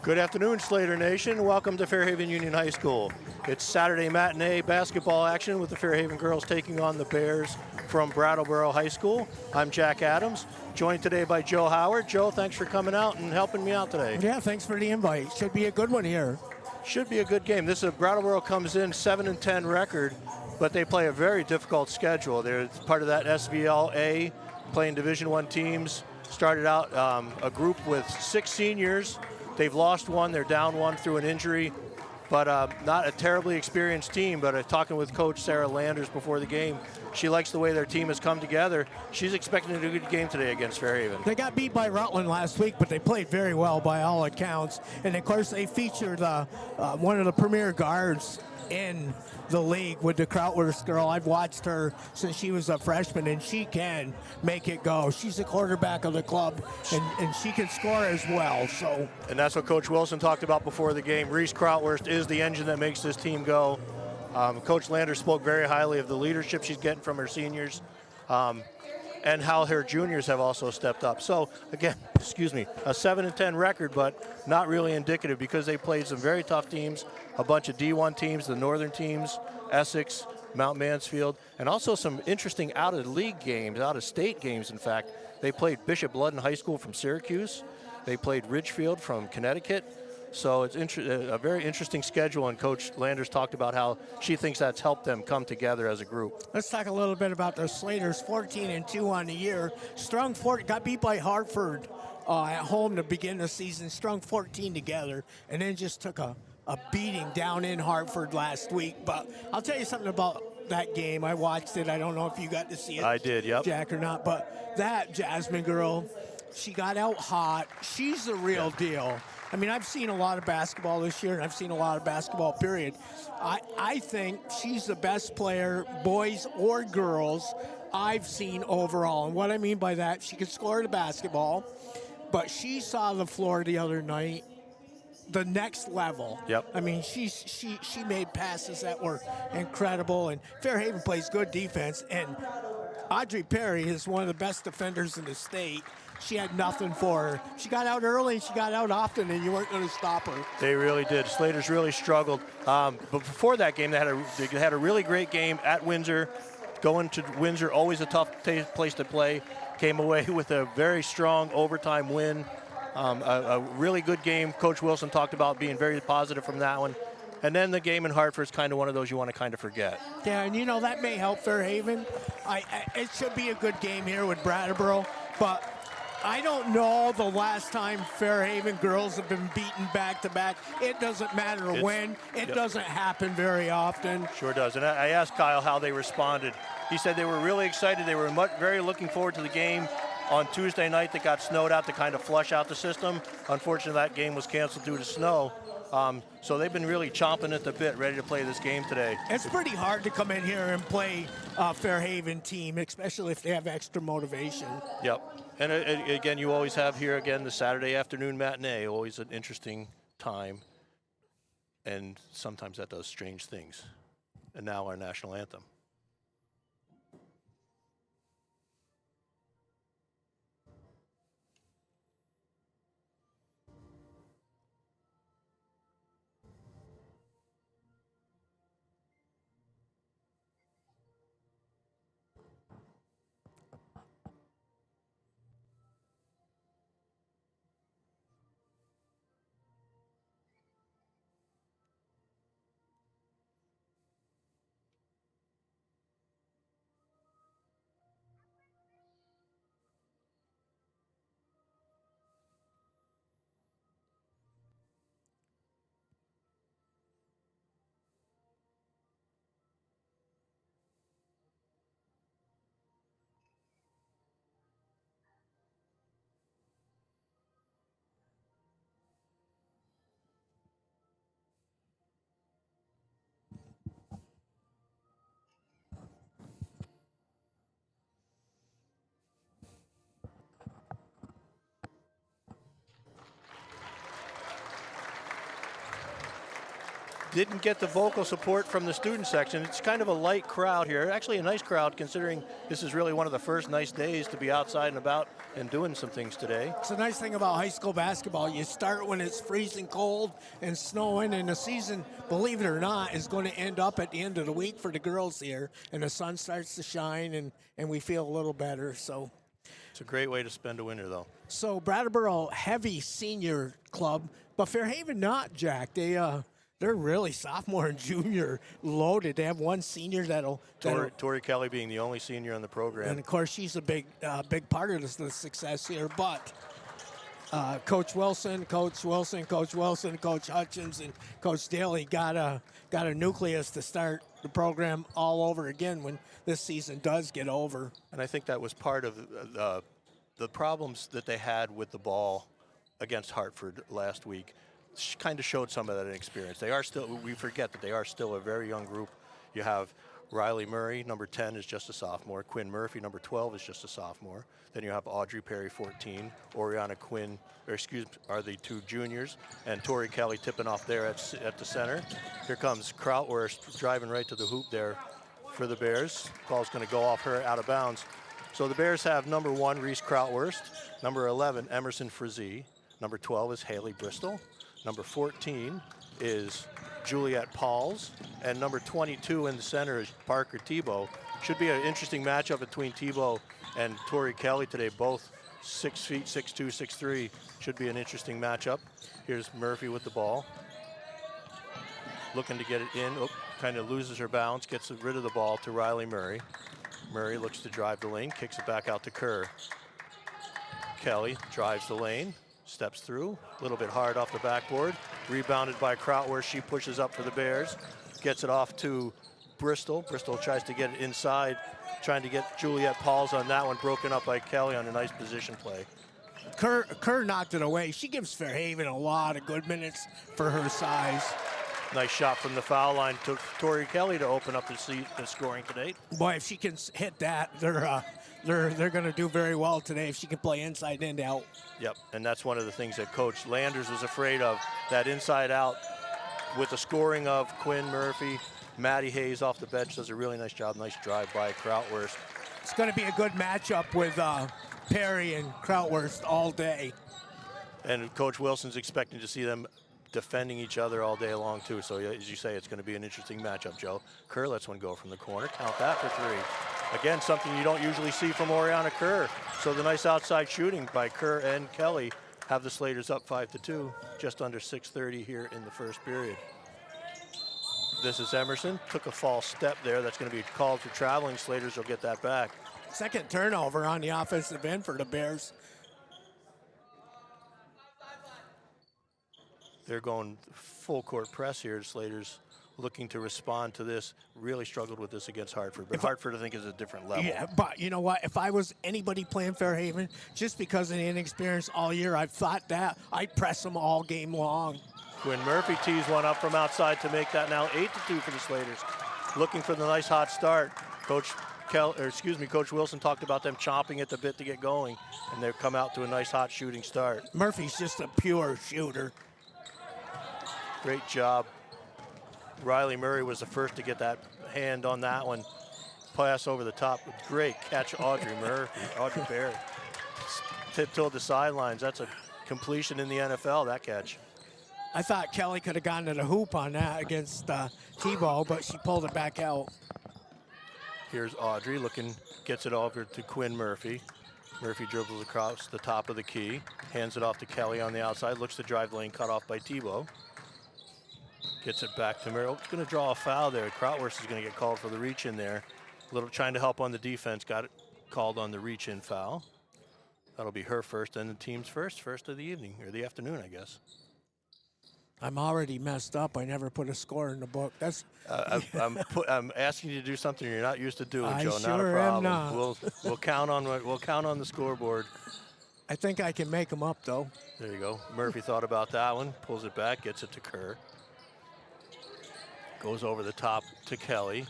Good afternoon, Slater Nation. Welcome to Fairhaven Union High School. It's Saturday matinee basketball action with the Fairhaven girls taking on the Bears from Brattleboro High School. I'm Jack Adams, joined today by Joe Howard. Joe, thanks for coming out and helping me out today. Yeah, thanks for the invite. Should be a good one here. Should be a good game. This is Brattleboro comes in 7-10 record, but they play a very difficult schedule. They're part of that SVLA, playing Division I teams. Started out a group with 6 seniors. They've lost one, they're down one through an injury, but not a terribly experienced team. But talking with Coach Sarah Landers before the game, she likes the way their team has come together. She's expecting to do a good game today against Fairhaven. They got beat by Rutland last week, but they played very well by all accounts. And of course, they featured one of the premier guards in the league with the Krautwurst girl. I've watched her since she was a freshman, and she can make it go. She's the quarterback of the club, and she can score as well. So, and that's what Coach Wilson talked about before the game. Reese Krautwurst is the engine that makes this team go. Coach Landers spoke very highly of the leadership she's getting from her seniors, and how her juniors have also stepped up. So again, a 7-10 record, but not really indicative because they played some very tough teams, a bunch of D1 teams, the northern teams, Essex, Mount Mansfield, and also some interesting out-of-league games, out-of-state games, in fact. They played Bishop Ludden High School from Syracuse. They played Ridgefield from Connecticut. So it's a very interesting schedule, and Coach Landers talked about how she thinks that's helped them come together as a group. Let's talk a little bit about the Slaters. 14-2 on the year. Strung 4, got beat by Hartford at home to begin the season. Strung 14 together, and then just took a beating down in Hartford last week. But I'll tell you something about that game. I watched it. I don't know if you got to see it. I did, yep. Jack, or not. But that Jasmine girl, she got out hot. She's the real deal. I mean, I've seen a lot of basketball this year, and I've seen a lot of basketball, period. I think she's the best player, boys or girls, I've seen overall. And what I mean by that, she can score the basketball, but she saw the floor the other night, the next level. Yep. I mean, she made passes that were incredible, and Fairhaven plays good defense, and Audrey Perry is one of the best defenders in the state. She had nothing for her. She got out early and she got out often, and you weren't going to stop her. They really did. Slaters really struggled. But before that game, they had a really great game at Windsor. Going to Windsor, always a tough place to play. Came away with a very strong overtime win. A really good game. Coach Wilson talked about being very positive from that one. And then the game in Hartford is kind of one of those you want to kind of forget. Yeah, and that may help Fairhaven. It should be a good game here with Brattleboro, but I don't know the last time Fairhaven girls have been beaten back-to-back. It doesn't matter when. It doesn't happen very often. Sure does. And I asked Kyle how they responded. He said they were really excited. They were very looking forward to the game on Tuesday night that got snowed out to kind of flush out the system. Unfortunately, that game was canceled due to snow. So they've been really chomping at the bit, ready to play this game today. It's pretty hard to come in here and play a Fairhaven team, especially if they have extra motivation. Yep. And again, you always have here, again, the Saturday afternoon matinee, always an interesting time. And sometimes that does strange things. And now our national anthem. didn't get the vocal support from the student section. It's kind of a light crowd here. Actually a nice crowd considering this is really one of the first nice days to be outside and about and doing some things today. It's a nice thing about high school basketball. You start when it's freezing cold and snowing, and the season, believe it or not, is going to end up at the end of the week for the girls here, and the sun starts to shine, and we feel a little better. So it's a great way to spend a winter, though. So Brattleboro, heavy senior club, but Fairhaven not, Jack. They're really sophomore and junior loaded. They have one senior that'll Tori Kelly being the only senior on the program. and of course she's a big part of the success here. But Coach Wilson, Coach Hutchins, and Coach Daly got a nucleus to start the program all over again when this season does get over. And I think that was part of the problems that they had with the ball against Hartford last week. Kind of showed some of that inexperience. They are still, we forget that they are still a very young group. You have Riley Murray, number 10, is just a sophomore. Quinn Murphy, number 12, is just a sophomore. Then you have Audrey Perry, 14. Oriana Quinn, are the two juniors. And Tori Kelly tipping off there at the center. Here comes Krautwurst driving right to the hoop there for the Bears. Ball's going to go off her out of bounds. So the Bears have number 1, Reese Krautwurst. Number 11, Emerson Frizee. Number 12 is Haley Bristol. Number 14 is Juliet Pauls, and number 22 in the center is Parker Tebow. Should be an interesting matchup between Tebow and Tori Kelly today, both 6 feet, 6'2", 6'3". Should be an interesting matchup. Here's Murphy with the ball. Looking to get it in, kind of loses her balance, gets rid of the ball to Riley Murray. Murray looks to drive the lane, kicks it back out to Kerr. Kelly drives the lane. Steps through, a little bit hard off the backboard. Rebounded by Krautwurst. She pushes up for the Bears. Gets it off to Bristol. Bristol tries to get it inside, trying to get Juliet Pauls on that one. Broken up by Kelly on a nice position play. Kerr knocked it away. She gives Fairhaven a lot of good minutes for her size. Nice shot from the foul line to Tori Kelly to open up the scoring today. Boy, if she can hit that, they're going to do very well today if she can play inside and out. Yep, and that's one of the things that Coach Landers was afraid of, that inside out with the scoring of Quinn Murphy. Maddie Hayes off the bench does a really nice job. Nice drive by Krautwurst. It's going to be a good matchup with Perry and Krautwurst all day. And Coach Wilson's expecting to see them defending each other all day long too. So as you say, it's going to be an interesting matchup, Joe. Kerr lets one go from the corner. Count that for 3. Again, something you don't usually see from Oriana Kerr. So the nice outside shooting by Kerr and Kelly have the Slaters up 5-2, just under 6:30 here in the first period. This is Emerson, took a false step there. That's going to be called for traveling. Slaters will get that back. Second turnover on the offensive end for the Bears. They're going full court press here. Slaters looking to respond to this. Really struggled with this against Hartford, but Hartford I think is a different level. Yeah, but you know what? If I was anybody playing Fairhaven, just because of the inexperience all year, I've thought that I'd press them all game long. Quinn Murphy tees one up from outside to make that now 8-2 for the Slaters. Looking for the nice hot start. Coach Wilson talked about them chomping at the bit to get going, and they've come out to a nice hot shooting start. Murphy's just a pure shooter. Great job. Riley Murray was the first to get that hand on that one. Pass over the top. Great catch, Audrey Perry. Tiptoed the sidelines. That's a completion in the NFL, that catch. I thought Kelly could have gone to the hoop on that against Tebow, but she pulled it back out. Here's Audrey gets it over to Quinn Murphy. Murphy dribbles across the top of the key, hands it off to Kelly on the outside, looks to drive lane, cut off by Tebow. Gets it back to Murray. It's going to draw a foul there. Krautwurst is going to get called for the reach in there. Trying to help on the defense, got it called on the reach in foul. That'll be her first and the team's first of the evening, or the afternoon, I guess. I'm already messed up. I never put a score in the book. That's. I'm asking you to do something you're not used to doing, I Joe. sure not a problem. am not. We'll count on the scoreboard. I think I can make them up though. There you go. Murphy thought about that one. Pulls it back. Gets it to Kerr. Goes over the top to Kelly.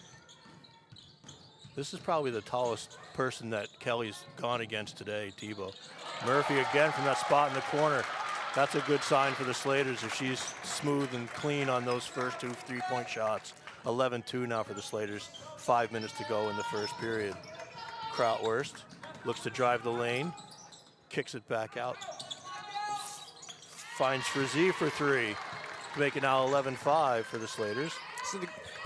This is probably the tallest person that Kelly's gone against today, Tebow. Murphy again from that spot in the corner. That's a good sign for the Slaters if she's smooth and clean on those first 2 3-point shots. 11-2 now for the Slaters. 5 minutes to go in the first period. Krautwurst looks to drive the lane, kicks it back out. Finds Frizzy for 3 to make it now 11-5 for the Slaters.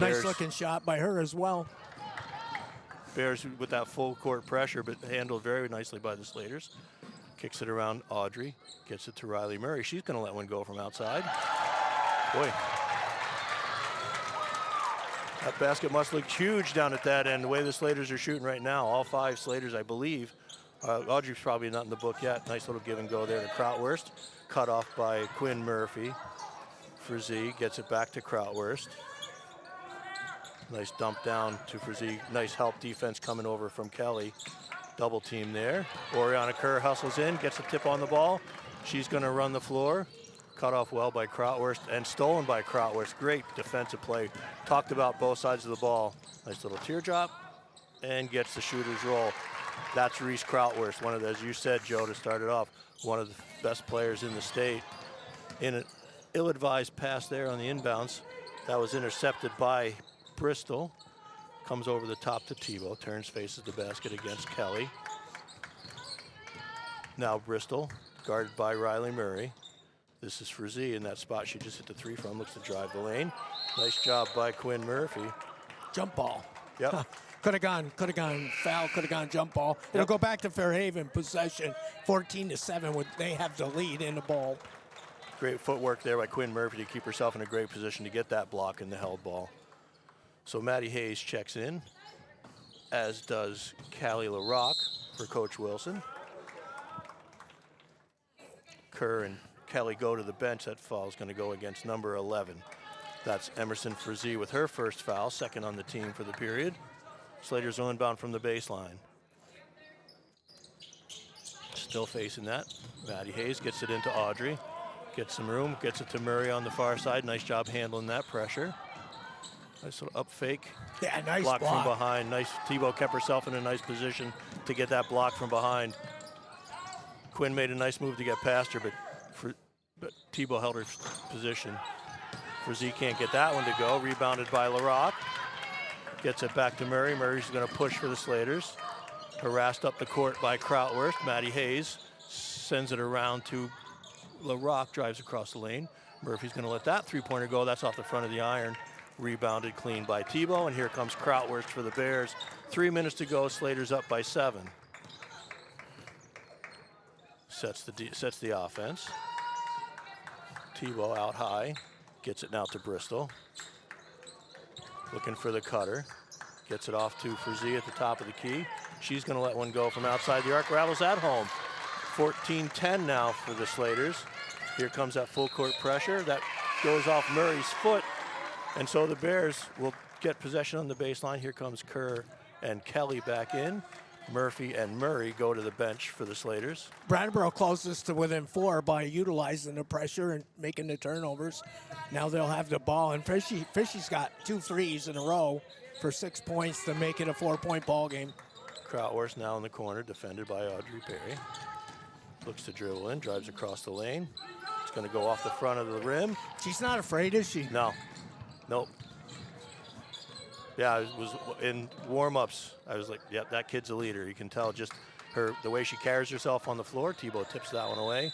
Nice looking shot by her as well. Bears with that full court pressure, but handled very nicely by the Slaters. Kicks it around Audrey, gets it to Riley Murray. She's going to let one go from outside. Boy, that basket must look huge down at that end, the way the Slaters are shooting right now. All 5 Slaters, I believe. Audrey's probably not in the book yet. Nice little give and go there to Krautwurst. Cut off by Quinn Murphy. Frizzy gets it back to Krautwurst. Nice dump down to Frizzy. Nice help defense coming over from Kelly. Double team there. Oriana Kerr hustles in, gets a tip on the ball. She's going to run the floor. Cut off well by Krautwurst and stolen by Krautwurst. Great defensive play. Talked about both sides of the ball. Nice little teardrop and gets the shooter's roll. That's Reese Krautwurst, one of the, as you said, Joe, to start it off, one of the best players in the state. In an ill-advised pass there on the inbounds, that was intercepted by Bristol. Comes over the top to Tebow, turns, faces the basket against Kelly. Now Bristol, guarded by Riley Murray. This is Frizzy in that spot she just hit the 3 from, looks to drive the lane. Nice job by Quinn Murphy. Jump ball. Yep. Could have gone foul, could have gone jump ball. It'll go back to Fairhaven possession, 14-7, when they have the lead in the ball. Great footwork there by Quinn Murphy to keep herself in a great position to get that block in the held ball. So Maddie Hayes checks in, as does Callie LaRock for Coach Wilson. Kerr and Kelly go to the bench. That foul is going to go against number 11. That's Emerson Frizzy with her first foul, second on the team for the period. Slaters are inbound from the baseline. Still facing that. Maddie Hayes gets it into Audrey. Gets some room, gets it to Murray on the far side. Nice job handling that pressure. Nice little up fake. Yeah, nice block from behind. Nice. Tebow kept herself in a nice position to get that block from behind. Quinn made a nice move to get past her, but Tebow held her position. Frizzy can't get that one to go. Rebounded by LaRock. Gets it back to Murray. Murray's going to push for the Slaters. Harassed up the court by Krautwurst. Maddie Hayes sends it around to LaRock, drives across the lane. Murphy's going to let that 3-pointer go. That's off the front of the iron. Rebounded clean by Tebow, and here comes Krautwurst for the Bears. 3 minutes to go. Slaters up by 7. Sets the offense. Tebow out high. Gets it now to Bristol. Looking for the cutter. Gets it off to Frizzy at the top of the key. She's going to let one go from outside the arc. Rattles at home. 14-10 now for the Slaters. Here comes that full court pressure. That goes off Murray's foot. And so the Bears will get possession on the baseline. Here comes Kerr and Kelly back in. Murphy and Murray go to the bench for the Slaters. Brattleboro closes to within 4 by utilizing the pressure and making the turnovers. Now they'll have the ball, and Fishy's got 2 threes in a row for 6 points to make it a 4-point ball game. Krautwurst now in the corner, defended by Audrey Perry. Looks to dribble in, drives across the lane. It's going to go off the front of the rim. She's not afraid, is she? No. Nope. Yeah, it was in warm-ups. I was like, yep, that kid's a leader. You can tell just the way she carries herself on the floor. Tebow tips that one away.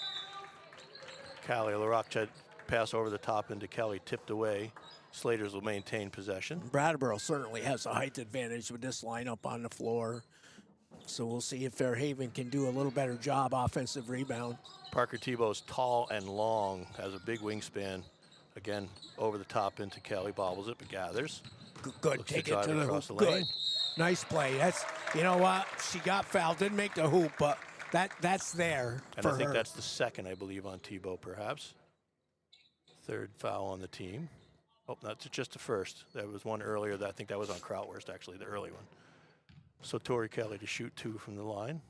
Callie LaRock pass over the top into Kelly, tipped away. Slaters will maintain possession. Brattleboro certainly has a height advantage with this lineup on the floor. So we'll see if Fairhaven can do a little better job offensive rebound. Parker Tebow's tall and long, has a big wingspan. Again, over the top into Kelly, bobbles it, but gathers. Good, Looks take to it to the across hoop. the Good, lane. nice play. That's, you know what? She got fouled, didn't make the hoop, but that's there and for I think her. that's the second, I believe, on Tebow, perhaps. Third foul on the team. Oh, that's just the first. There was one earlier. I think that was on Krautwurst, actually, the early one. So Tori Kelly to shoot 2 from the line.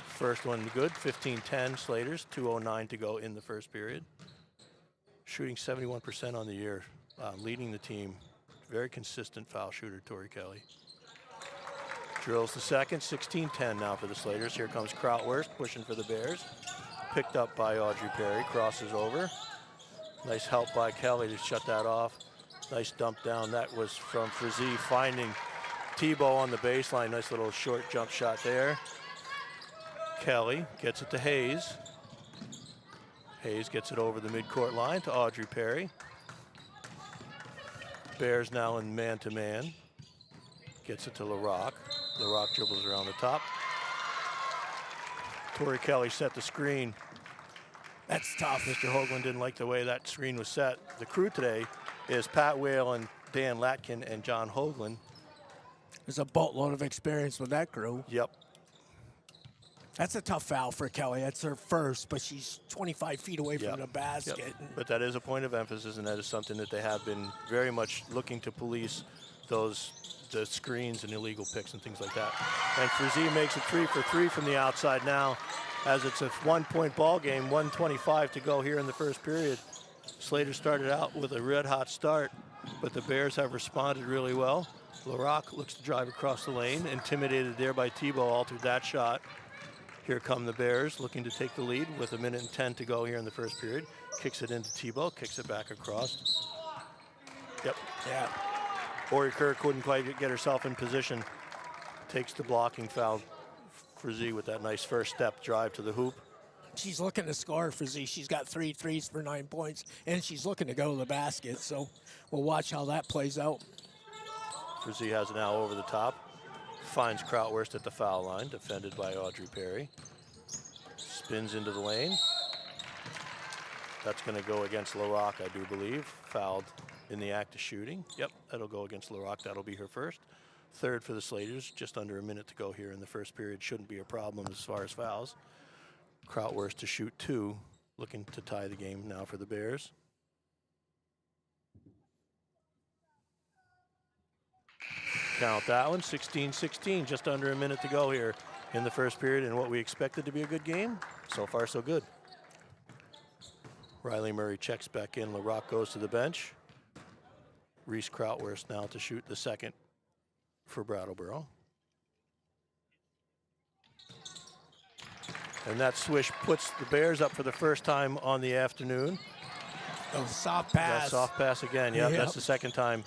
First one good, 15-10 Slaters, 2:09 to go in the first period. Shooting 71% on the year, leading the team. Very consistent foul shooter, Tori Kelly. Drills the second, 16-10 now for the Slaters. Here comes Krautwurst pushing for the Bears. picked up by Audrey Perry, crosses over. Nice help by Kelly to shut that off. Nice dump down. That was from Frizzy finding Tebow on the baseline. Nice little short jump shot there. Kelly gets it to Hayes. Hayes gets it over the midcourt line to Audrey Perry. Bears now in man-to-man. Gets it to LaRock. LaRock dribbles around the top. Tori Kelly set the screen. That's tough. Mr. Hoagland didn't like the way that screen was set. The crew today is Pat Whalen, Dan Latkin, and John Hoagland. There's a boatload of experience with that crew. Yep. That's a tough foul for Kelly. That's her first, but she's 25 feet away from the basket. Yep. But that is a point of emphasis, and that is something that they have been very much looking to police, the screens and illegal picks and things like that. And Frizzy makes it 3 for 3 from the outside now, as it's a 1-point ball game, 1:25 to go here in the first period. Slater started out with a red hot start, but the Bears have responded really well. LaRock looks to drive across the lane, intimidated there by Tebow, altered that shot. Here come the Bears looking to take the lead with 1:10 to go here in the first period. Kicks it into Tebow, kicks it back across. Yep. Yeah. Ori Kerr couldn't quite get herself in position. Takes the blocking foul for Z with that nice first step drive to the hoop. She's looking to score for Z. She's got 3 threes for 9 points, and she's looking to go to the basket. So we'll watch how that plays out. Frizzy has it now over the top. Finds Krautwurst at the foul line, defended by Audrey Perry. Spins into the lane. That's going to go against LaRock, I do believe. Fouled in the act of shooting. Yep, that'll go against LaRock. That'll be her first. Third for the Slaters. Just under a minute to go here in the first period. Shouldn't be a problem as far as fouls. Krautwurst to shoot 2. Looking to tie the game now for the Bears. Count that one, 16-16, just under a minute to go here in the first period, and what we expected to be a good game. So far, so good. Riley Murray checks back in. LaRock goes to the bench. Reese Krautwurst now to shoot the second for Brattleboro. And that swish puts the Bears up for the first time on the afternoon. Oh, soft pass. That soft pass again, yep. That's the second time.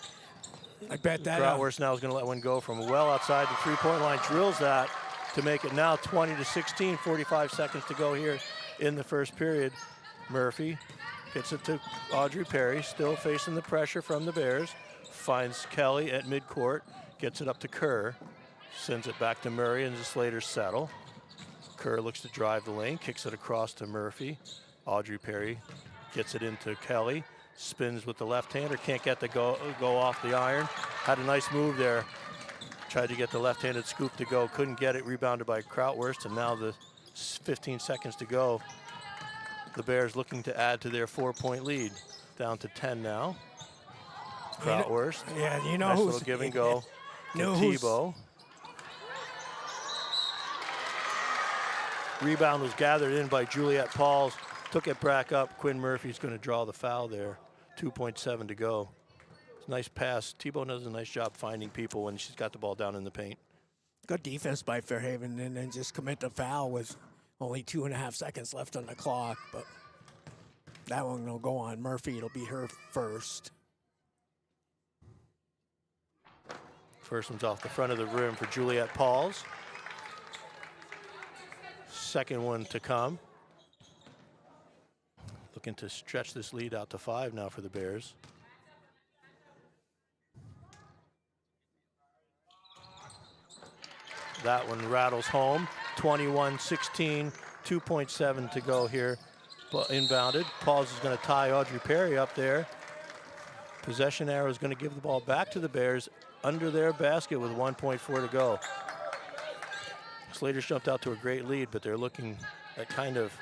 I bet that. Krautwurst now is going to let one go from well outside the three-point line. Drills that to make it now 20-16. 45 seconds to go here in the first period. Murphy gets it to Audrey Perry, still facing the pressure from the Bears. Finds Kelly at midcourt, gets it up to Kerr. Sends it back to Murray, and the Slaters settle. Kerr looks to drive the lane, kicks it across to Murphy. Audrey Perry gets it into Kelly. Spins with the left-hander, can't get the go off the iron. Had a nice move there. Tried to get the left-handed scoop to go, couldn't get it, rebounded by Krautwurst, and now the 15 seconds to go. The Bears looking to add to their 4-point lead. Down to 10 now. Krautwurst. Yeah, you know nice who's... little give and go to who's, Tebow. Rebound was gathered in by Juliet Pauls. Took it back up. Quinn Murphy's going to draw the foul there. 2.7 to go. It's a nice pass. Tebow does a nice job finding people when she's got the ball down in the paint. Good defense by Fairhaven, and then just commit the foul with only 2.5 seconds left on the clock. But that one will go on Murphy. It'll be her first. First one's off the front of the rim for Juliet Pauls. Second one to come. Looking to stretch this lead out to 5 now for the Bears. That one rattles home. 21-16, 2.7 to go here. But inbounded. Pauls is going to tie Audrey Perry up there. Possession arrow is going to give the ball back to the Bears under their basket with 1.4 to go. Slaters jumped out to a great lead, but they're looking at kind of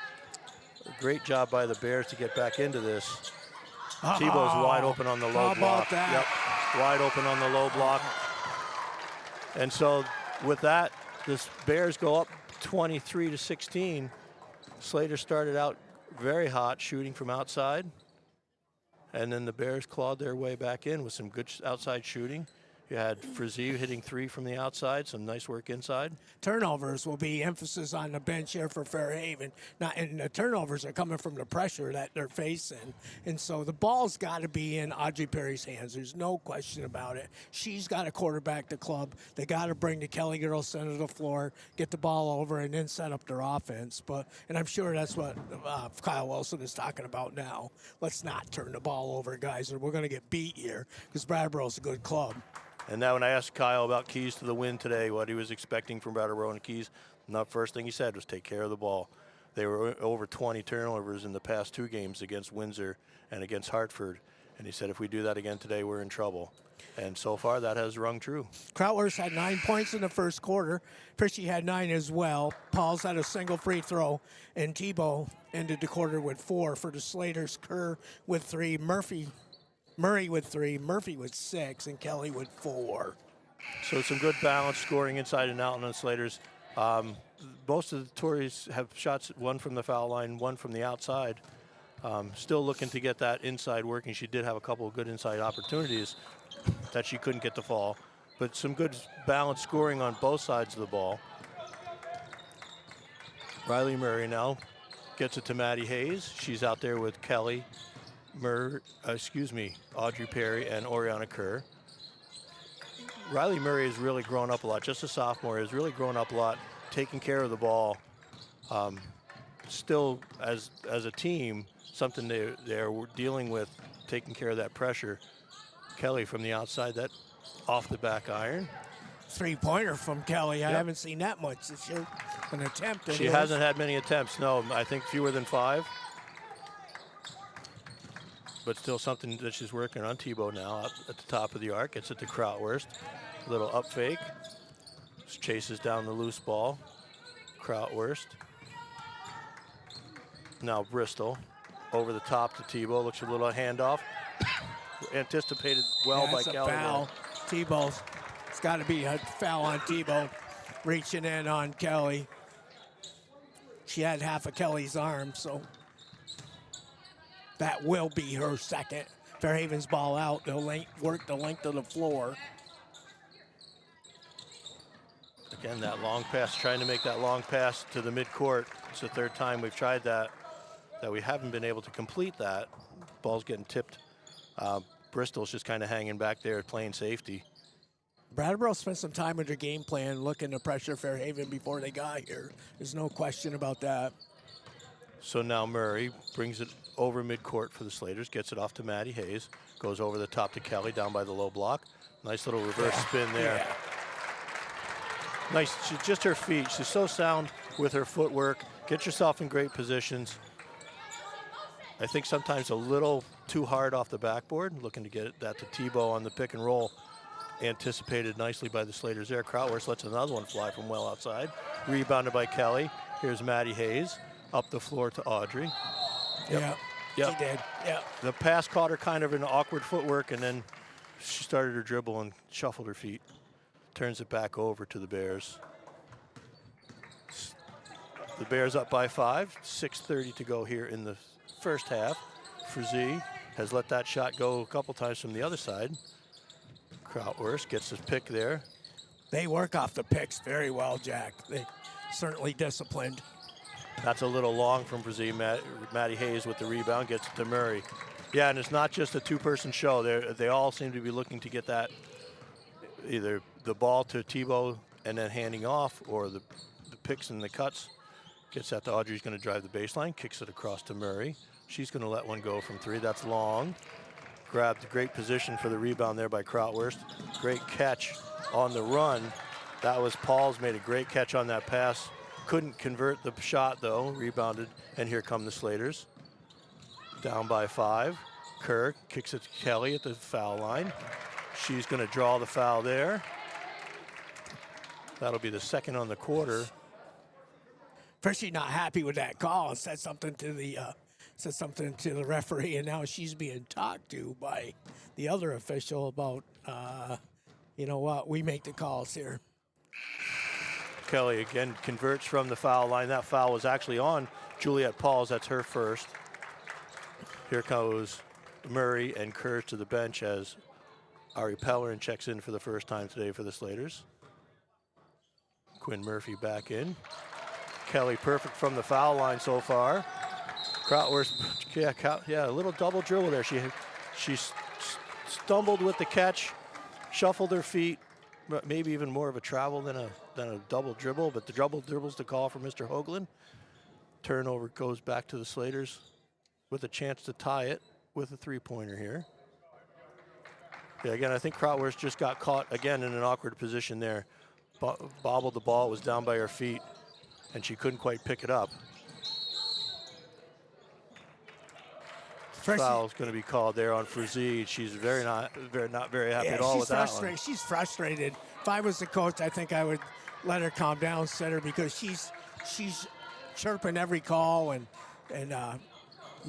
a great job by the Bears to get back into this. Tebow's wide open on the low block. Yep, wide open on the low block. And so with that, this Bears go up 23-16. Slater started out very hot, shooting from outside. And then the Bears clawed their way back in with some good outside shooting. You had Frizzy hitting 3 from the outside, some nice work inside. Turnovers will be emphasis on the bench here for Fairhaven. And the turnovers are coming from the pressure that they're facing. And so the ball's got to be in Audrey Perry's hands. There's no question about it. She's got to quarterback the club. They got to bring the Kelly girls center the floor, get the ball over, and then set up their offense. And I'm sure that's what Kyle Wilson is talking about now. Let's not turn the ball over, guys, or we're going to get beat here because Brattleboro's a good club. And now when I asked Kyle about keys to the win today, what he was expecting from Brattleboro and keys, the first thing he said was take care of the ball. They were over 20 turnovers in the past 2 games against Windsor and against Hartford. And he said if we do that again today, we're in trouble. And so far, that has rung true. Krautwurst had 9 points in the first quarter. Prishy had 9 as well. Pauls had a single free throw. And Tebow ended the quarter with 4 for the Slaters. Kerr with 3. Murray with 3, Murphy with 6, and Kelly with 4. So some good balance scoring inside and out on the Slaters. Most of the Tories have shots, 1 from the foul line, 1 from the outside. Still looking to get that inside working. She did have a couple of good inside opportunities that she couldn't get to fall. But some good balance scoring on both sides of the ball. Riley Murray now gets it to Maddie Hayes. She's out there with Kelly, Audrey Perry and Oriana Kerr. Riley Murray has really grown up a lot. Just a sophomore, has really grown up a lot, taking care of the ball. Still, as a team, something they're dealing with, taking care of that pressure. Kelly from the outside, that off the back iron. 3-pointer from Kelly. I haven't seen that much this year. An attempt. She hasn't had many attempts. No, I think fewer than 5. But still something that she's working on. Tebow now up at the top of the arc. Gets it to Krautwurst. Little up fake. Chases down the loose ball. Krautwurst. Now Bristol. Over the top to Tebow. Looks a little handoff. Anticipated well by Kelly. Foul. Tebow's. It's got to be a foul on Tebow. Reaching in on Kelly. She had half of Kelly's arm, so that will be her second. Fairhaven's ball out. They'll work the length of the floor. Again, that long pass, trying to make that long pass to the midcourt. It's the 3rd time we've tried that we haven't been able to complete that. Ball's getting tipped. Bristol's just kind of hanging back there playing safety. Brattleboro spent some time with their game plan looking to pressure Fairhaven before they got here. There's no question about that. So now Murray brings it over midcourt for the Slaters, gets it off to Maddie Hayes, goes over the top to Kelly down by the low block. Nice little reverse spin there. Yeah. Nice, just her feet. She's so sound with her footwork. Get yourself in great positions. I think sometimes a little too hard off the backboard, looking to get that to Tebow on the pick and roll. Anticipated nicely by the Slaters there. Krautwurst lets another one fly from well outside. Rebounded by Kelly. Here's Maddie Hayes. Up the floor to Audrey. Yep. She did. Yeah. The pass caught her kind of in awkward footwork, and then she started her dribble and shuffled her feet. Turns it back over to the Bears. The Bears up by 5. 6:30 to go here in the first half. Frizzy has let that shot go a couple times from the other side. Krautwurst gets his pick there. They work off the picks very well, Jack. They certainly disciplined. That's a little long from Frizzy. Maddie Hayes with the rebound, gets it to Murray. Yeah, and it's not just a 2-person show. They all seem to be looking to get that, either the ball to Tebow and then handing off, or the picks and the cuts. Gets that to Audrey's going to drive the baseline, kicks it across to Murray. She's going to let one go from 3. That's long. Grabbed great position for the rebound there by Krautwurst. Great catch on the run. That was Paul's, made a great catch on that pass. Couldn't convert the shot though, rebounded, and here come the Slaters. Down by 5. Kerr kicks it to Kelly at the foul line. She's going to draw the foul there. That'll be the 2nd on the quarter. First, she's not happy with that call and said something to the referee, and now she's being talked to by the other official about, you know what, we make the calls here. Kelly again converts from the foul line. That foul was actually on Juliet Pauls. That's her first. Here goes Murray and Kerr to the bench as Ari Pellerin checks in for the first time today for the Slaters. Quinn Murphy back in. Kelly perfect from the foul line so far. Krautwurst, yeah, a little double dribble there. She stumbled with the catch, shuffled her feet, maybe even more of a travel than a double dribble, but the double dribble's the call for Mr. Hoagland. Turnover goes back to the Slaters with a chance to tie it with a three-pointer here. Yeah, again, I think Krautwurst just got caught again in an awkward position there. Bobbled the ball, was down by her feet, and she couldn't quite pick it up. Foul's going to be called there on Frazee. She's not very happy at all with that one. She's frustrated. If I was the coach, I think I would let her calm down, set her, because she's chirping every call and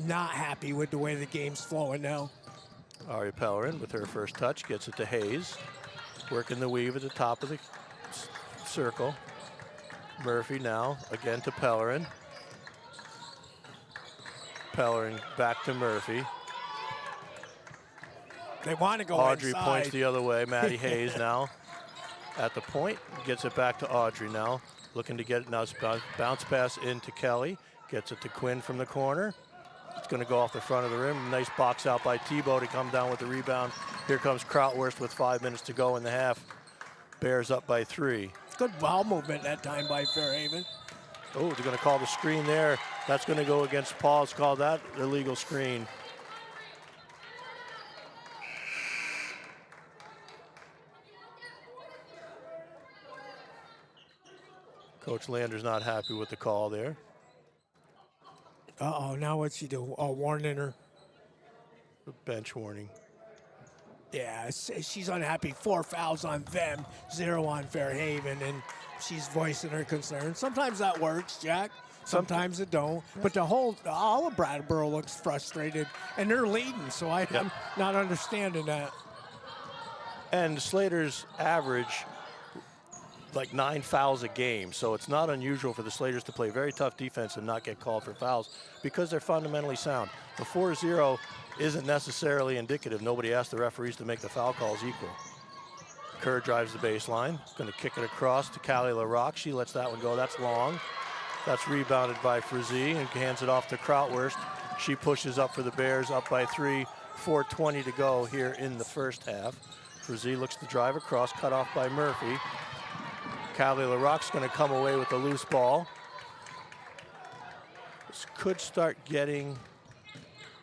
not happy with the way the game's flowing now. Ari Pellerin with her first touch gets it to Hayes, working the weave at the top of the circle. Murphy now again to Pellerin. Pellerin back to Murphy. They want to go Audrey inside. Points the other way. Maddie Hayes now at the point, gets it back to Audrey now. Looking to get it now, bounce pass into Kelly. Gets it to Quinn from the corner. It's going to go off the front of the rim. Nice box out by Tebow to come down with the rebound. Here comes Krautwurst with 5 minutes to go in the half. Bears up by 3. Good ball movement that time by Fairhaven. Oh, they're going to call the screen there. That's going to go against Paul's call. That illegal screen. Coach Lander's not happy with the call there. Uh-oh, now what's she do? Oh, warning her. A bench warning. Yeah, she's unhappy. 4 fouls on them, 0 on Fairhaven, and she's voicing her concern. Sometimes that works, Jack. Sometimes it don't. But all of Brattleboro looks frustrated, and they're leading, so I'm not understanding that. And Slaters average like 9 fouls a game, so it's not unusual for the Slaters to play very tough defense and not get called for fouls because they're fundamentally sound. The 4-0 isn't necessarily indicative. Nobody asked the referees to make the foul calls equal. Kerr drives the baseline, going to kick it across to Callie LaRock. She lets that one go. That's long. That's rebounded by Frazee and hands it off to Krautwurst. She pushes up for the Bears, up by 3, 4:20 to go here in the first half. Frazee looks to drive across, cut off by Murphy. Callie LaRock's going to come away with the loose ball. This could start getting,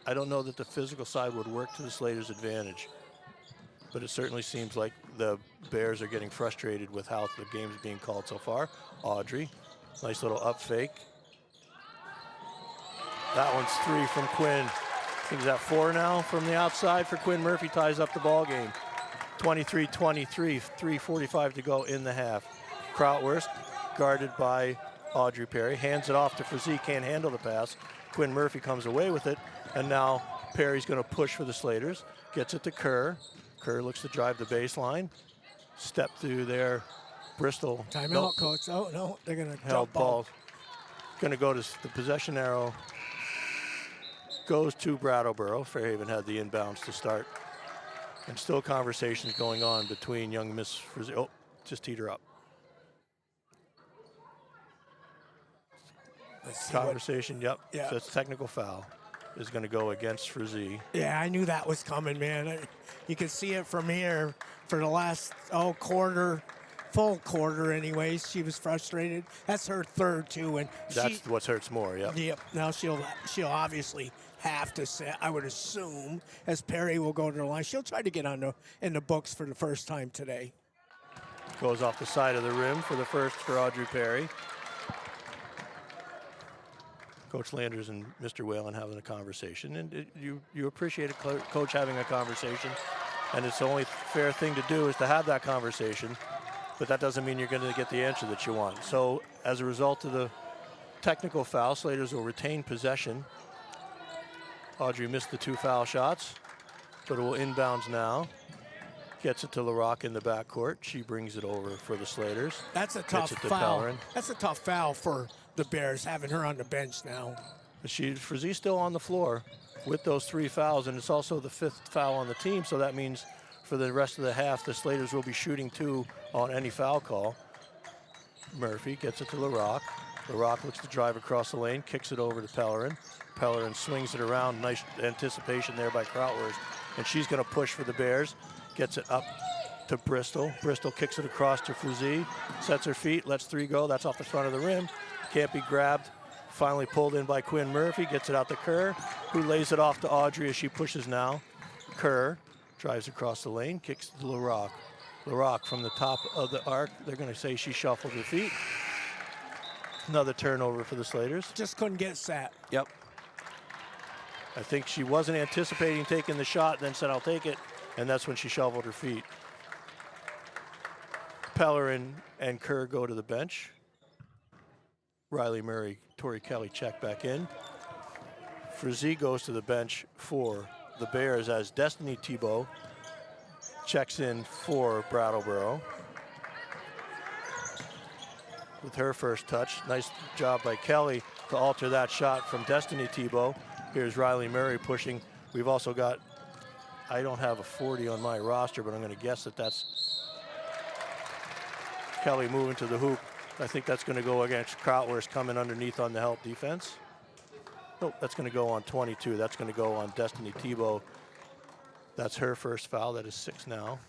I don't know that the physical side would work to the Slaters' advantage, but it certainly seems like the Bears are getting frustrated with how the game's being called so far. Audrey, nice little up fake. That one's 3 from Quinn. I think he's at 4 now from the outside for Quinn. Murphy ties up the ball game. 23-23, 3:45 to go in the half. Krautwurst, guarded by Audrey Perry, hands it off to Frazee, can't handle the pass. Quinn Murphy comes away with it, and now Perry's going to push for the Slaters. Gets it to Kerr. Kerr looks to drive the baseline. Step through there. Bristol. Timeout, coach. Oh, no, they're going to held jump ball. Going to go to the possession arrow. Goes to Brattleboro. Fairhaven had the inbounds to start. And still conversations going on between young Miss Frazee. Oh, just teed her up. Conversation, yep. Yeah. So it's technical foul is going to go against Frazee. Yeah, I knew that was coming, man. You can see it from here for the last quarter, full quarter anyways. She was frustrated. That's her third too, and that's what hurts more. Yep. Yep. Now she'll obviously have to set, I would assume, as Perry will go to the line. She'll try to get in the books for the first time today. Goes off the side of the rim for the first for Audrey Perry. Coach Landers and Mr. Whalen having a conversation, and you appreciate a coach having a conversation, and it's the only fair thing to do is to have that conversation, but that doesn't mean you're going to get the answer that you want. So as a result of the technical foul, Slaters will retain possession. Audrey missed the 2 foul shots, but it will inbounds now. Gets it to LaRock in the backcourt. She brings it over for the Slaters. That's a tough foul. That's a tough foul for the Bears, having her on the bench now. Frazee's still on the floor with those 3 fouls, and it's also the 5th foul on the team, so that means for the rest of the half. The Slaters will be shooting 2 on any foul call. Murphy gets it to LaRock. LaRock looks to drive across the lane, kicks it over to Pellerin. Pellerin swings it around. Nice anticipation there by Krautwurst. And she's going to push for the Bears. Gets it up to Bristol. Bristol kicks it across to Frazee. Sets her feet, lets 3 go. That's off the front of the rim. Can't be grabbed. Finally pulled in by Quinn Murphy. Gets it out to Kerr, who lays it off to Audrey as she pushes now. Kerr drives across the lane, kicks to LaRock. LaRock from the top of the arc. They're going to say she shuffled her feet. Another turnover for the Slaters. Just couldn't get set. Yep. I think she wasn't anticipating taking the shot, then said, I'll take it, and that's when she shoveled her feet. Pellerin and Kerr go to the bench. Riley Murray, Tori Kelly check back in. Frazee goes to the bench for the Bears as Destiny Thibault checks in for Brattleboro. With her first touch, nice job by Kelly to alter that shot from Destiny Thibault. Here's Riley Murray pushing. We've also got, I don't have a 40 on my roster, but I'm going to guess that that's Kelly moving to the hoop. I think that's going to go against Krautwurst coming underneath on the help defense. Nope, that's going to go on 22. That's going to go on Destiny Thibault. That's her first foul. That is 6 now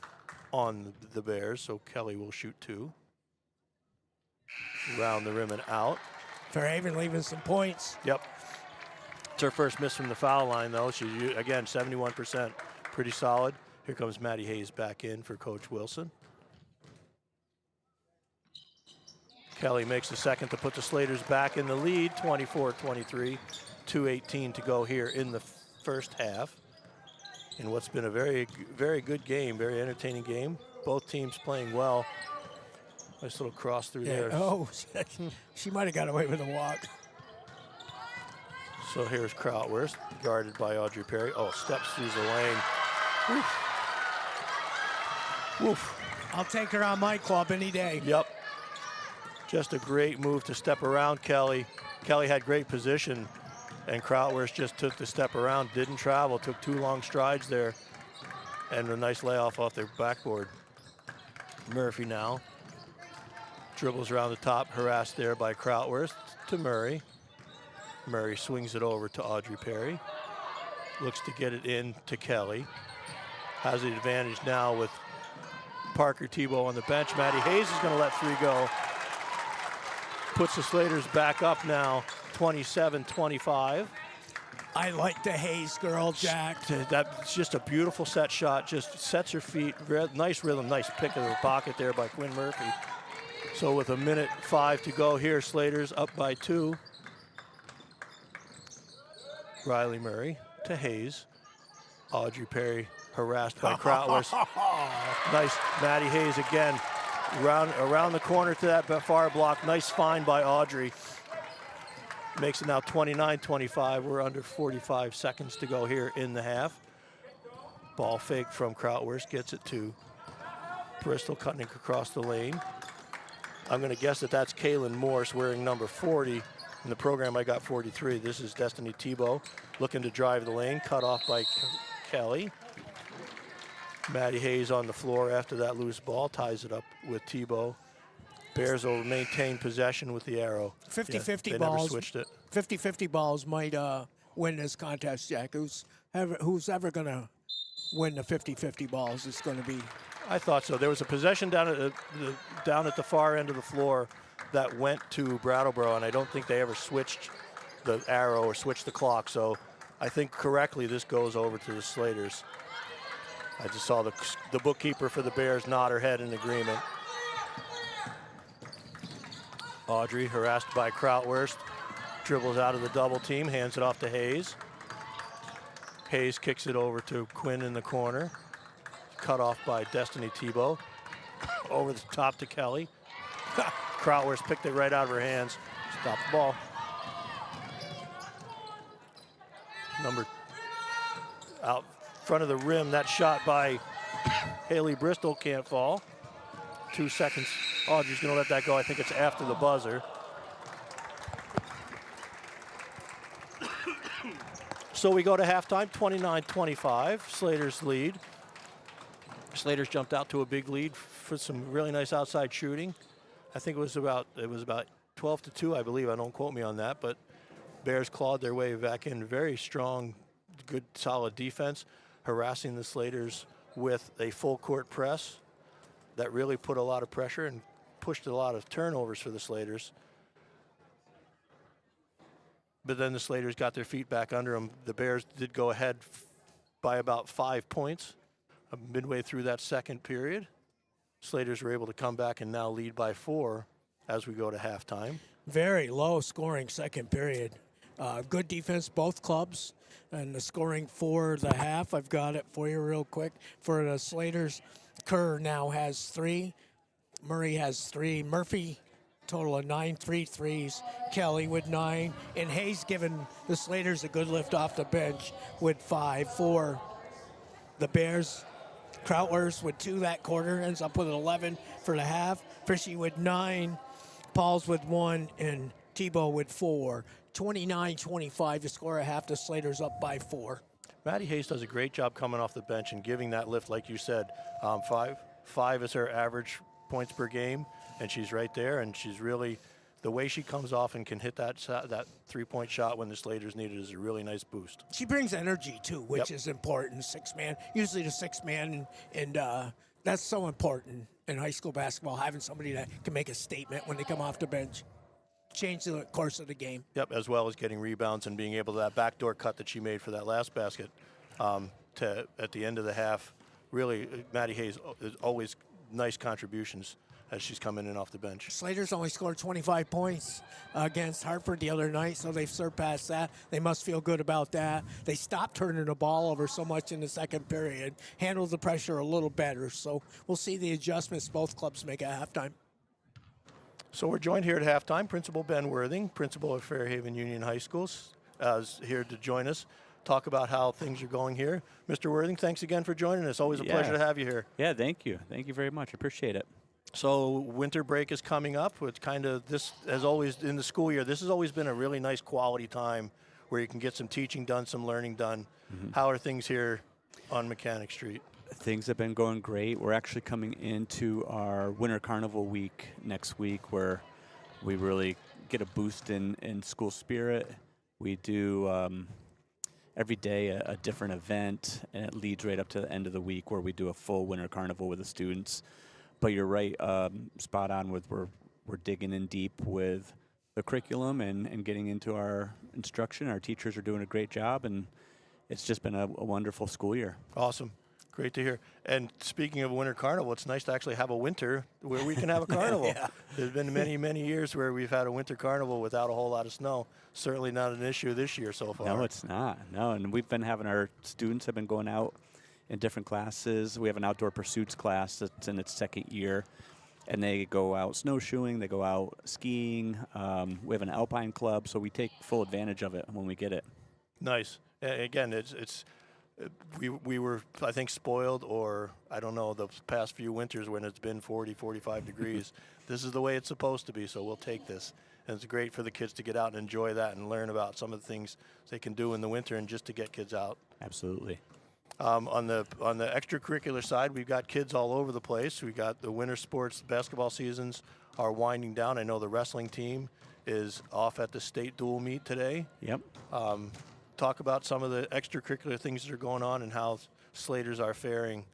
on the Bears, so Kelly will shoot 2. Around the rim and out. Fairhaven leaving some points. Yep. It's her first miss from the foul line, though. She, again, 71%. Pretty solid. Here comes Maddie Hayes back in for Coach Wilson. Kelly makes the second to put the Slaters back in the lead, 24-23, 2:18 to go here in the first half. In what's been a very, very good game, very entertaining game. Both teams playing well. Nice little cross through there. Oh, she might have got away with a walk. So here's Krautwurst, guarded by Audrey Perry. Oh, steps through the lane. Oof. Oof. I'll take her on my club any day. Yep. Just a great move to step around Kelly. Kelly had great position, and Krautwurst just took the step around, didn't travel, took 2 long strides there, and a nice layoff off their backboard. Murphy now dribbles around the top, harassed there by Krautwurst to Murray. Murray swings it over to Audrey Perry. Looks to get it in to Kelly. Has the advantage now with Parker Thibault on the bench. Maddie Hayes is going to let 3 go. Puts the Slaters back up now, 27-25. I like the Hayes girl, Jack. That's just a beautiful set shot. Just sets her feet. Nice rhythm, nice pick of the pocket there by Quinn Murphy. So with 1:05 to go here, Slaters up by 2. Riley Murray to Hayes. Audrey Perry harassed by Krautwurst. Nice, Maddie Hayes again. Around the corner to that far block. Nice find by Audrey. Makes it now 29-25. We're under 45 seconds to go here in the half. Ball fake from Krautwurst. Gets it to Bristol, cutting across the lane. I'm going to guess that that's Kaylin Morse wearing number 40. In the program, I got 43. This is Destiny Thibault looking to drive the lane. Cut off by Kelly. Maddie Hayes on the floor after that loose ball. Ties it up with Thibault. Bears will maintain possession with the arrow. 50-50 they balls. Never switched it. 50-50 balls might win this contest, Jack. Who's ever going to win the 50-50 balls is going to be. I thought so. There was a possession down at the far end of the floor that went to Brattleboro, and I don't think they ever switched the arrow or switched the clock. So I think correctly this goes over to the Slaters. I just saw the bookkeeper for the Bears nod her head in agreement. Audrey, harassed by Krautwurst, dribbles out of the double team, hands it off to Hayes. Hayes kicks it over to Quinn in the corner. Cut off by Destiny Thibault. Over the top to Kelly. Krautwurst picked it right out of her hands. Stop the ball. Number out front of the rim, that shot by Haley Bristol can't fall. 2 seconds. Audrey's going to let that go. I think it's after the buzzer. So we go to halftime, 29-25. Slaters lead. Slaters jumped out to a big lead for some really nice outside shooting. I think it was about 12-2, I believe. I don't quote me on that, but Bears clawed their way back in. Very strong, good, solid defense, harassing the Slaters with a full court press that really put a lot of pressure and pushed a lot of turnovers for the Slaters. But then the Slaters got their feet back under them. The Bears did go ahead by about 5 points midway through that second period. Slaters were able to come back and now lead by 4 as we go to halftime. Very low scoring second period. Good defense, both clubs. And the scoring for the half, I've got it for you real quick. For the Slaters, Kerr now has 3. Murray has 3. Murphy, total of 9 3-3s. Kelly with 9. And Hayes giving the Slaters a good lift off the bench with 5. For the Bears, Krautlers with 2 that quarter, ends up with 11 for the half. Fishy with 9. Pauls with 1, and Tebow with 4. 29-25 to score a half. The Slaters up by 4. Maddie Hayes does a great job coming off the bench and giving that lift, like you said. 5 is her average points per game, and she's right there. And she's really, the way she comes off and can hit that 3-point shot when the Slaters need it is a really nice boost. She brings energy too, which is important. 6-man, usually the 6-man, and that's so important in high school basketball, having somebody that can make a statement when they come off the bench, change the course of the game. Yep, as well as getting rebounds and being able to, that backdoor cut that she made for that last basket at the end of the half. Really, Maddie Hayes is always nice contributions as she's coming in off the bench. Slaters only scored 25 points against Hartford the other night, so they've surpassed that. They must feel good about that. They stopped turning the ball over so much in the second period, handled the pressure a little better. So we'll see the adjustments both clubs make at halftime. So we're joined here at halftime. Principal Ben Worthing, principal of Fairhaven Union High Schools, is here to join us, talk about how things are going here. Mr. Worthing, thanks again for joining us. Always a pleasure to have you here. Yeah, thank you. Thank you very much. I appreciate it. So winter break is coming up. It's kind of, this has always, in the school year, this has always been a really nice quality time where you can get some teaching done, some learning done. How are things here on Mechanic Street? Things have been going great. We're actually coming into our Winter Carnival week next week where we really get a boost in school spirit. We do every day a different event, and it leads right up to the end of the week where we do a full Winter Carnival with the students. But you're right, spot on with we're digging in deep with the curriculum and getting into our instruction. Our teachers are doing a great job, and it's just been a wonderful school year. Awesome. Great to hear. And speaking of Winter Carnival, it's nice to actually have a winter where we can have a carnival. There's been many, many years where we've had a Winter Carnival without a whole lot of snow. Certainly not an issue this year so far. No, it's not. No, and we've been having our students have been going out in different classes. We have an outdoor pursuits class that's in its second year, and they go out snowshoeing, they go out skiing. We have an alpine club, so we take full advantage of it when we get it. Nice. Again, we were, I think, spoiled, or I don't know, the past few winters when it's been 40, 45 degrees. This is the way it's supposed to be, so we'll take this. And it's great for the kids to get out and enjoy that and learn about some of the things they can do in the winter and just to get kids out. Absolutely. On the extracurricular side, we've got kids all over the place. We got the winter sports basketball seasons are winding down. I know the wrestling team is off at the state dual meet today. Yep. Talk about some of the extracurricular things that are going on and how Slaters are faring.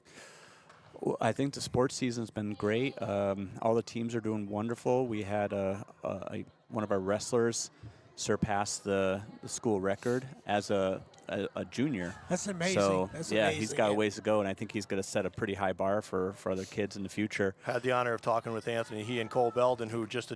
Well, I think the sports season's been great. All the teams are doing wonderful. We had one of our wrestlers surpass the school record as a junior. That's amazing. So, That's amazing. He's got a ways to go, and I think he's going to set a pretty high bar for other kids in the future. Had the honor of talking with Anthony. He and Cole Belden, who just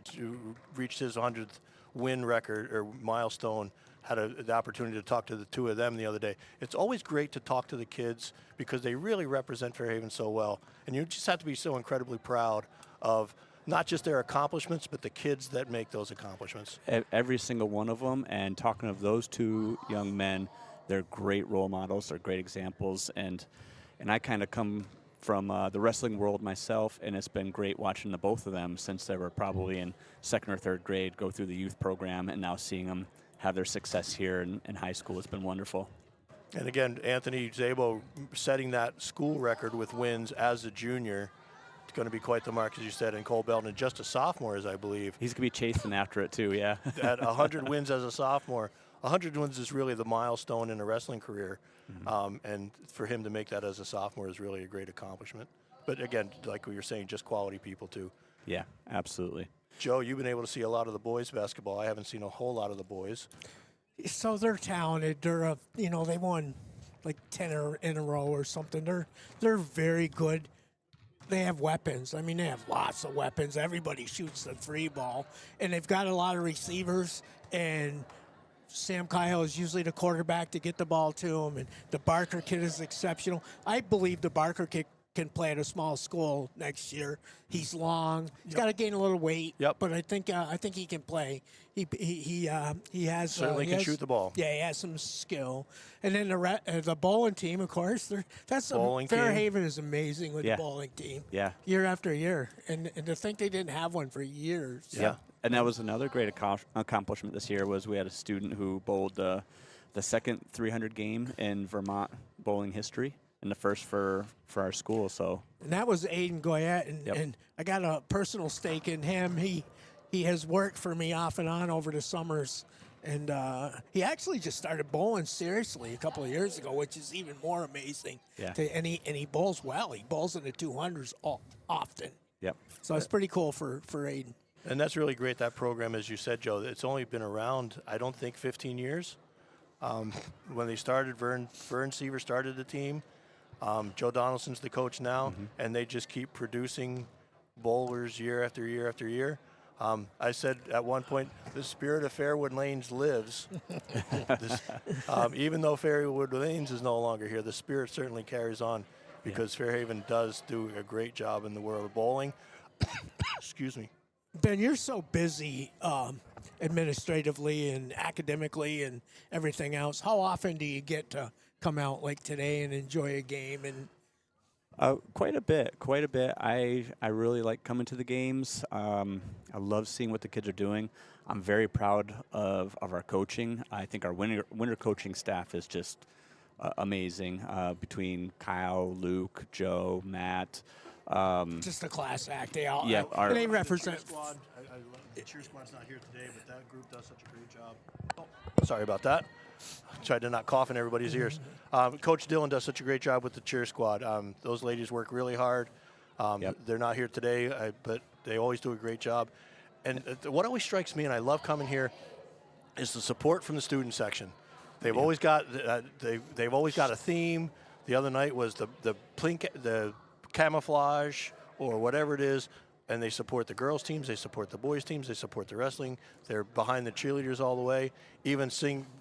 reached his 100th win record or milestone, had the opportunity to talk to the two of them the other day. It's always great to talk to the kids because they really represent Fairhaven so well. And you just have to be so incredibly proud of not just their accomplishments, but the kids that make those accomplishments. Every single one of them. And talking of those two young men, they're great role models. They're great examples. And I kind of come from the wrestling world myself, and it's been great watching the both of them since they were probably in second or third grade, go through the youth program, and now seeing them have their success here in high school has been wonderful. And again, Anthony Zabo setting that school record with wins as a junior. It's going to be quite the mark, as you said, and Cole Belton, just a sophomore, as I believe. He's going to be chasing after it, too, yeah. At 100 wins as a sophomore. 100 wins is really the milestone in a wrestling career. And for him to make that as a sophomore is really a great accomplishment. But again, like we were saying, just quality people, too. Yeah, absolutely. Joe, you've been able to see a lot of the boys' basketball. I haven't seen a whole lot of the boys. So they're talented. They're they won like 10 in a row or something. They're very good. They have weapons. I mean, they have lots of weapons. Everybody shoots the three ball, and they've got a lot of receivers. And Sam Kyle is usually the quarterback to get the ball to him, and the Barker kid is exceptional. I believe the Barker kid can play at a small school next year. He's long. He's got to gain a little weight. But I think he can play. He has certainly can shoot the ball. Yeah, he has some skill. And then the bowling team, of course. Bowling team. Fairhaven is amazing with the bowling team. Yeah. Year after year, and to think they didn't have one for years. Yeah. And that was another great accomplishment this year. Was we had a student who bowled the second 300 game in Vermont bowling history. And the first for our school, so. And that was Aiden Goyette, and I got a personal stake in him. He has worked for me off and on over the summers, and he actually just started bowling seriously a couple of years ago, which is even more amazing. Yeah. And he bowls well. He bowls in the 200s often. Yep. So it's pretty cool for Aiden. And that's really great, that program, as you said, Joe. It's only been around, I don't think, 15 years. When they started, Vern Seaver started the team. Joe Donaldson's the coach now, and they just keep producing bowlers year after year after year. I said at one point, the spirit of Fairwood Lanes lives. Even though Fairwood Lanes is no longer here, the spirit certainly carries on because Fairhaven does do a great job in the world of bowling. Excuse me. Ben, you're so busy administratively and academically and everything else. How often do you get to come out like today and enjoy a game? And quite a bit. I really like coming to the games. I love seeing what the kids are doing. I'm very proud of our coaching. I think our winter coaching staff is just amazing. Between Kyle, Luke, Joe, Matt. Just a class act. They all they represent. The cheer squad's not here today, but that group does such a great job. Oh, sorry about that. Tried to not cough in everybody's ears. Coach Dillon does such a great job with the cheer squad. Those ladies work really hard. They're not here today, but they always do a great job. And what always strikes me, and I love coming here, is the support from the student section. They've always got they've always got a theme. The other night was the camouflage or whatever it is. And they support the girls' teams, they support the boys' teams, they support the wrestling. They're behind the cheerleaders all the way. Even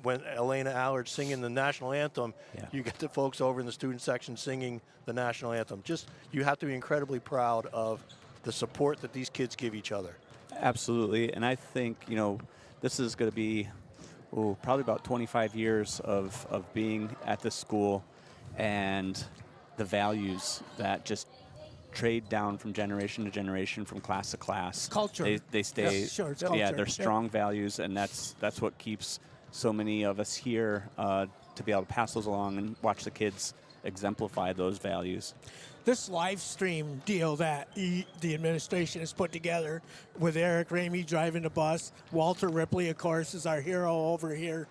when Elena Allard's singing the national anthem, you get the folks over in the student section singing the national anthem. You have to be incredibly proud of the support that these kids give each other. Absolutely, and I think this is going to be probably about 25 years of being at this school, and the values that just trade down from generation to generation, from class to class. Culture. They stay. Yes, sure, it's yeah, culture. they're strong values, and that's what keeps so many of us here to be able to pass those along and watch the kids exemplify those values. This live stream deal that the administration has put together with Eric Ramey driving the bus, Walter Ripley, of course, is our hero over here.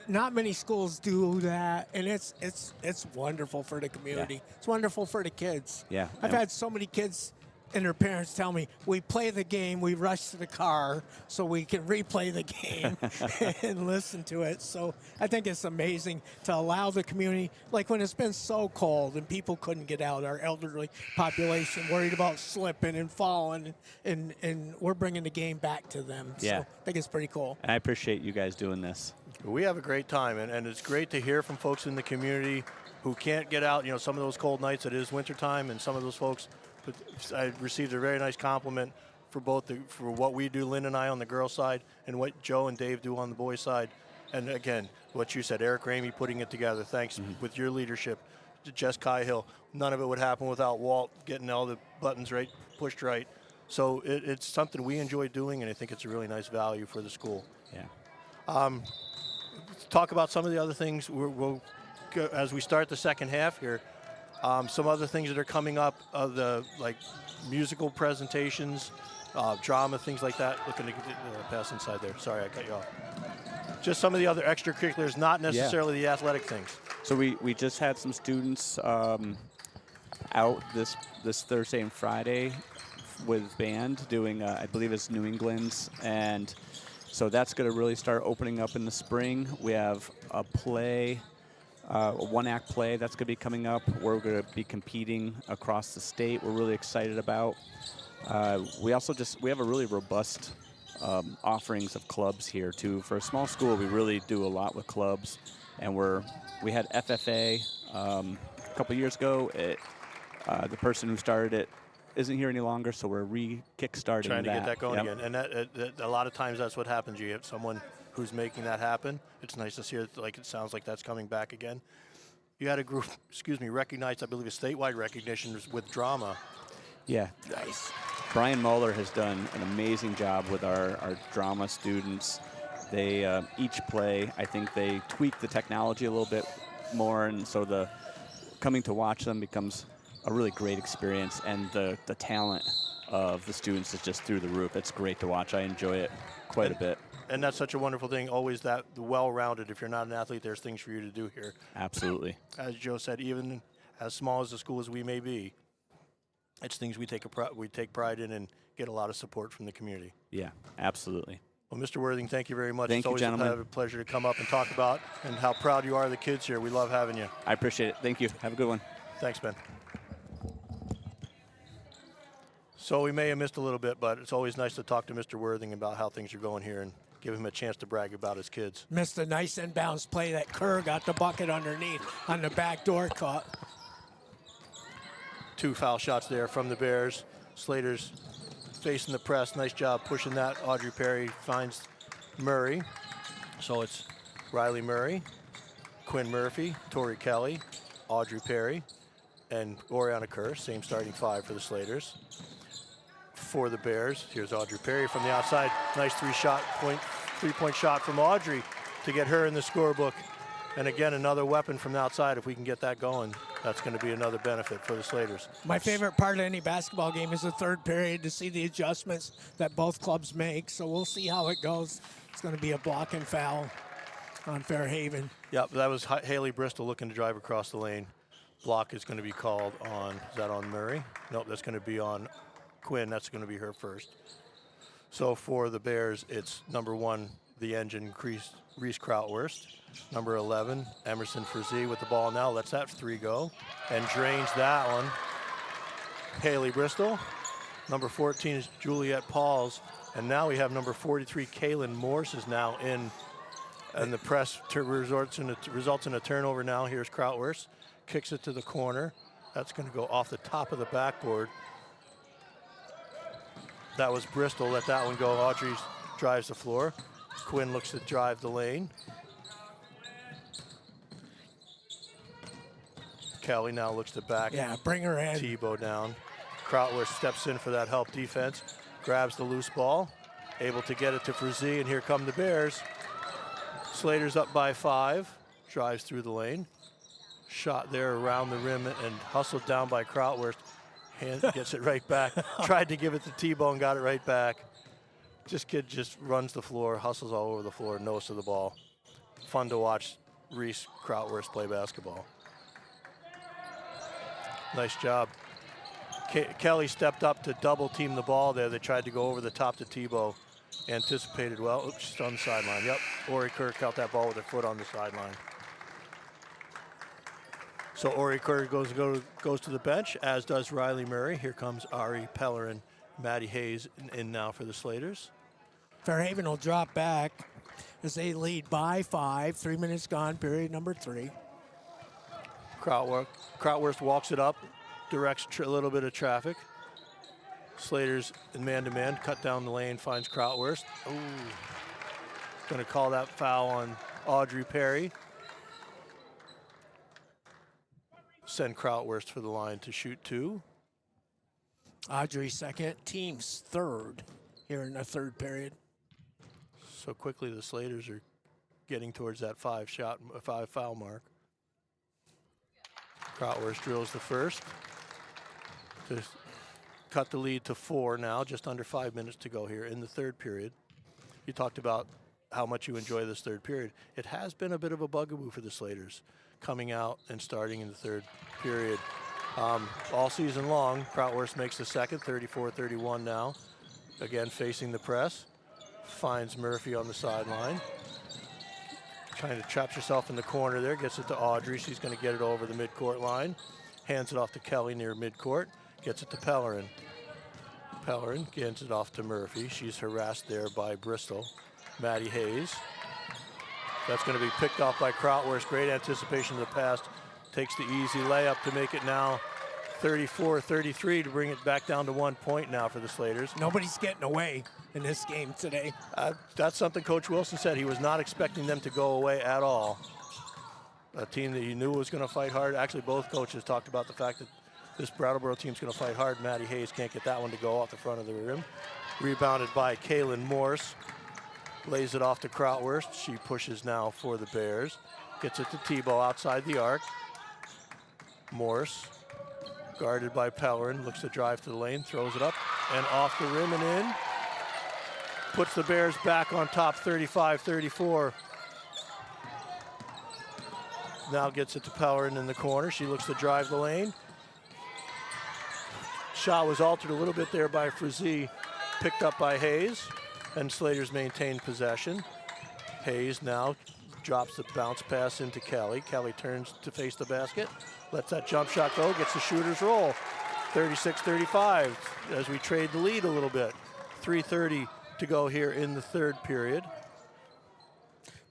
Not many schools do that, and it's wonderful for the community. Yeah. It's wonderful for the kids. Yeah, I've had so many kids and their parents tell me, we play the game, we rush to the car so we can replay the game and listen to it. So I think it's amazing to allow the community, like when it's been so cold and people couldn't get out, our elderly population worried about slipping and falling, and we're bringing the game back to them. Yeah. So I think it's pretty cool. And I appreciate you guys doing this. We have a great time, and it's great to hear from folks in the community who can't get out. Some of those cold nights, it is wintertime, and some of those folks. But I received a very nice compliment for for what we do, Lynn and I, on the girls' side, and what Joe and Dave do on the boys' side. And again, what you said, Eric Ramey putting it together. Thanks with your leadership to Jess Cahill. None of it would happen without Walt getting all the buttons pushed right. So it's something we enjoy doing, and I think it's a really nice value for the school. Yeah. talk about some of the other things. We'll go, as we start the second half here. Some other things that are coming up, the like musical presentations, drama, things like that. Looking to pass inside there. Sorry, I cut you off. Just some of the other extracurriculars, not necessarily the athletic things. So we just had some students out this Thursday and Friday with band doing, I believe it's New England's, and so that's going to really start opening up in the spring. We have a play. A one-act play that's going to be coming up. We're going to be competing across the state. We're really excited about. We also we have a really robust offerings of clubs here too. For a small school, we really do a lot with clubs, and we had FFA a couple years ago. The person who started it isn't here any longer, so we're kickstarting trying to that. get that going again. And that, a lot of times that's what happens. You have someone who's making that happen. It's nice to see it. Like it sounds like that's coming back again. You had a group, recognized, I believe, a statewide recognition with drama. Yeah. Nice. Brian Muller has done an amazing job with our drama students. They each play, I think they tweak the technology a little bit more, and so coming to watch them becomes a really great experience, and the talent of the students is just through the roof. It's great to watch. I enjoy it quite a bit. And that's such a wonderful thing, always that well-rounded. If you're not an athlete, there's things for you to do here. Absolutely. As Joe said, even as small as the school as we may be, it's things we take pride in and get a lot of support from the community. Yeah, absolutely. Well, Mr. Worthing, thank you very much. Thank it's you, always gentlemen. a pleasure to come up and talk about and how proud you are of the kids here. We love having you. I appreciate it. Thank you. Have a good one. Thanks, Ben. So we may have missed a little bit, but it's always nice to talk to Mr. Worthing about how things are going here and give him a chance to brag about his kids. Missed a nice inbounds play. That Kerr got the bucket underneath on the back door cut. 2 foul shots there from the Bears. Slater's facing the press. Nice job pushing that. Audrey Perry finds Murray. So it's Riley Murray, Quinn Murphy, Tori Kelly, Audrey Perry, and Oriana Kerr. Same starting 5 for the Slaters. For the Bears, here's Audrey Perry from the outside. Nice three-point shot from Audrey to get her in the scorebook. And again, another weapon from the outside. If we can get that going, that's going to be another benefit for the Slaters. My favorite part of any basketball game is the third period, to see the adjustments that both clubs make. So we'll see how it goes. It's going to be a block and foul on Fairhaven. Yep, that was Haley Bristol looking to drive across the lane. Block is going to be called on, is that on Murray? Nope, that's going to be on Quinn. That's going to be her first. So for the Bears, it's number 1, the engine, Reese Krautwurst. Number 11, Emerson Frazee with the ball now. Lets that 3 go and drains that one. Haley Bristol. Number 14 is Juliet Pauls. And now we have number 43, Kaylin Morse is now in. And the press results in a turnover now. Here's Krautwurst. Kicks it to the corner. That's going to go off the top of the backboard. That was Bristol. Let that one go. Audrey drives the floor. Quinn looks to drive the lane. Kelly now looks to back. Yeah, bring her in. Tebow down. Krautwurst steps in for that help defense. Grabs the loose ball. Able to get it to Frazee, and here come the Bears. Slater's up by 5. Drives through the lane. Shot there around the rim and hustled down by Krautwurst. Gets it right back. Tried to give it to Tebow and got it right back. This kid just runs the floor, hustles all over the floor, nose to the ball. Fun to watch Reese Krautwurst play basketball. Nice job. Kelly stepped up to double team the ball there. They tried to go over the top to Tebow. Anticipated well. Oops, she's on the sideline. Yep, Ori Kerr caught that ball with her foot on the sideline. So Ori Kerr goes to the bench, as does Riley Murray. Here comes Ari Peller and Maddie Hayes in now for the Slaters. Fairhaven will drop back as they lead by 5. 3 minutes gone, period number 3. Krautwurst walks it up, directs a little bit of traffic. Slaters in man-to-man, cut down the lane, finds Krautwurst. Ooh, going to call that foul on Audrey Perry. Send Krautwurst for the line to shoot 2. Audrey second, team's third here in the third period. So quickly the Slaters are getting towards that five foul mark. Krautwurst drills the first to cut the lead to 4 now, just under 5 minutes to go here in the third period. You talked about how much you enjoy this third period. It has been a bit of a bugaboo for the Slaters, coming out and starting in the third period. All season long, Krautwurst makes the second, 34-31 now. Again, facing the press, finds Murphy on the sideline. Trying to trap herself in the corner there, gets it to Audrey. She's going to get it over the midcourt line. Hands it off to Kelly near midcourt, gets it to Pellerin. Pellerin gets it off to Murphy. She's harassed there by Bristol. Maddie Hayes. That's going to be picked off by Krautwurst. Great anticipation of the pass. Takes the easy layup to make it now 34-33 to bring it back down to 1 point now for the Slaters. Nobody's getting away in this game today. That's something Coach Wilson said. He was not expecting them to go away at all. A team that he knew was going to fight hard. Actually, both coaches talked about the fact that this Brattleboro team's going to fight hard. Maddie Hayes can't get that one to go off the front of the rim. Rebounded by Kaylin Morse. Lays it off to Krautwurst. She pushes now for the Bears. Gets it to Tebow outside the arc. Morse, guarded by Pellerin, looks to drive to the lane, throws it up and off the rim and in. Puts the Bears back on top, 35-34. Now gets it to Pellerin in the corner. She looks to drive the lane. Shot was altered a little bit there by Frazee, picked up by Hayes, and Slaters maintained possession. Hayes now drops the bounce pass into Kelly. Kelly turns to face the basket, lets that jump shot go, gets the shooter's roll. 36-35 as we trade the lead a little bit. 3:30 to go here in the third period.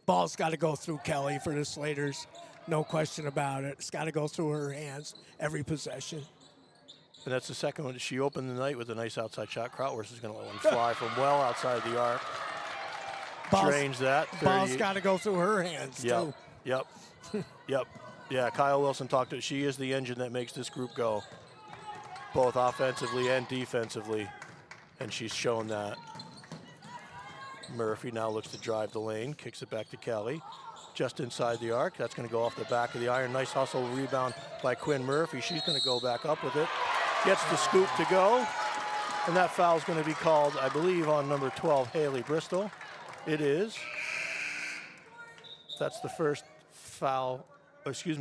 Ball's got to go through Kelly for the Slaters. No question about it. It's got to go through her hands every possession. And that's the second one. She opened the night with a nice outside shot. Krautwurst is going to let one fly from well outside the arc. Drains that. Ball's got to go through her hands, too. Yep. Yeah, Kyle Wilson talked to it. She is the engine that makes this group go, both offensively and defensively, and she's shown that. Murphy now looks to drive the lane, kicks it back to Kelly. Just inside the arc. That's going to go off the back of the iron. Nice hustle rebound by Quinn Murphy. She's going to go back up with it. Gets the scoop to go. And that foul is going to be called, I believe, on number 12, Haley Bristol. It is. That's the first foul,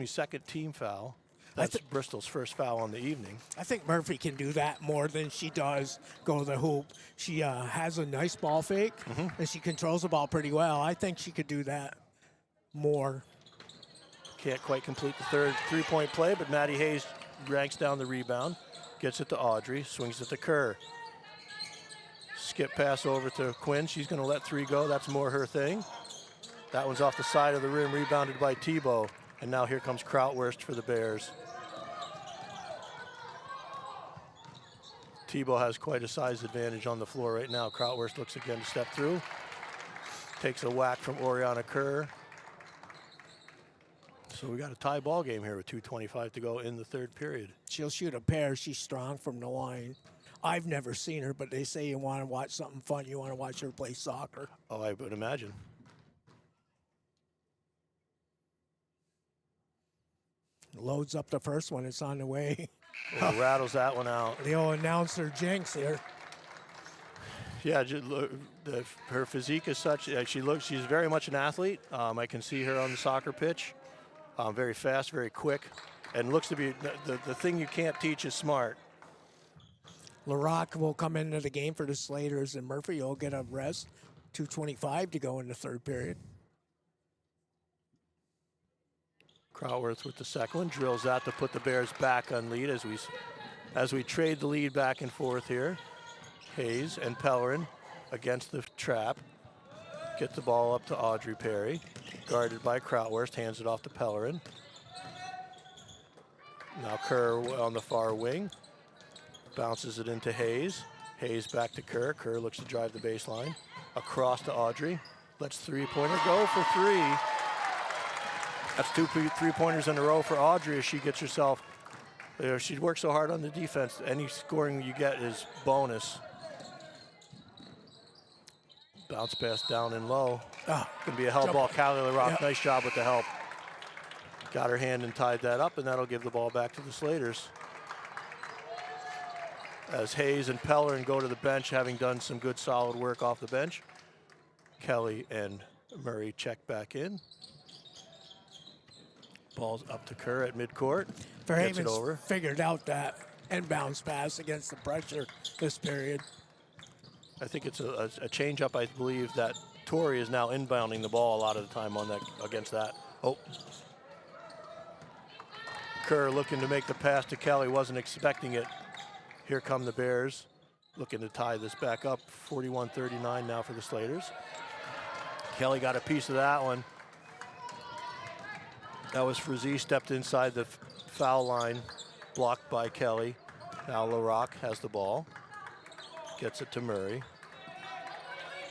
second team foul. That's Bristol's first foul on the evening. I think Murphy can do that more than she does go to the hoop. She has a nice ball fake, and she controls the ball pretty well. I think she could do that more. Can't quite complete the third three-point play, but Maddie Hayes ranks down the rebound, gets it to Audrey, swings it to Kerr. Skip pass over to Quinn. She's going to let 3 go. That's more her thing. That one's off the side of the rim, rebounded by Tebow. And now here comes Krautwurst for the Bears. Tebow has quite a size advantage on the floor right now. Krautwurst looks again to step through. Takes a whack from Oriana Kerr. So we got a tie ball game here with 2:25 to go in the third period. She'll shoot a pair. She's strong from the line. I've never seen her, but they say you want to watch something fun. You want to watch her play soccer. Oh, I would imagine. Loads up the first one. It's on the way. Well, rattles that one out. The old announcer jinx here. Yeah, her physique is such. She's very much an athlete. I can see her on the soccer pitch. Very fast, very quick, and looks to be the thing you can't teach is smart. LaRock will come into the game for the Slaters, and Murphy will get a rest. 2:25 to go in the third period. Krautwurst with the second one, drills that to put the Bears back on lead as we trade the lead back and forth here. Hayes and Pellerin against the trap. Get the ball up to Audrey Perry. Guarded by Krautwurst, hands it off to Pellerin. Now Kerr on the far wing. Bounces it into Hayes. Hayes back to Kerr. Kerr looks to drive the baseline. Across to Audrey. Lets three-pointer go for 3. That's 2 three-pointers in a row for Audrey as she gets herself. She works so hard on the defense. Any scoring you get is bonus. Bounce pass down and low. Ah, Going to be a held ball. Callie LaRock, Yep. nice job with the help. Got her hand and tied that up, and that'll give the ball back to the Slaters. As Hayes and Pellerin go to the bench, having done some good solid work off the bench. Kelly and Murray check back in. Ball's up to Kerr at midcourt. Gets it over. Fairhaven's figured out that inbounds pass against the pressure this period. I think it's a change-up, I believe, that Torrey is now inbounding the ball a lot of the time on that against that. Oh. Kerr looking to make the pass to Kelly, wasn't expecting it. Here come the Bears, looking to tie this back up. 41-39 now for the Slaters. Kelly got a piece of that one. That was Frazee, stepped inside the foul line, blocked by Kelly. Now LaRock has the ball. Gets it to Murray.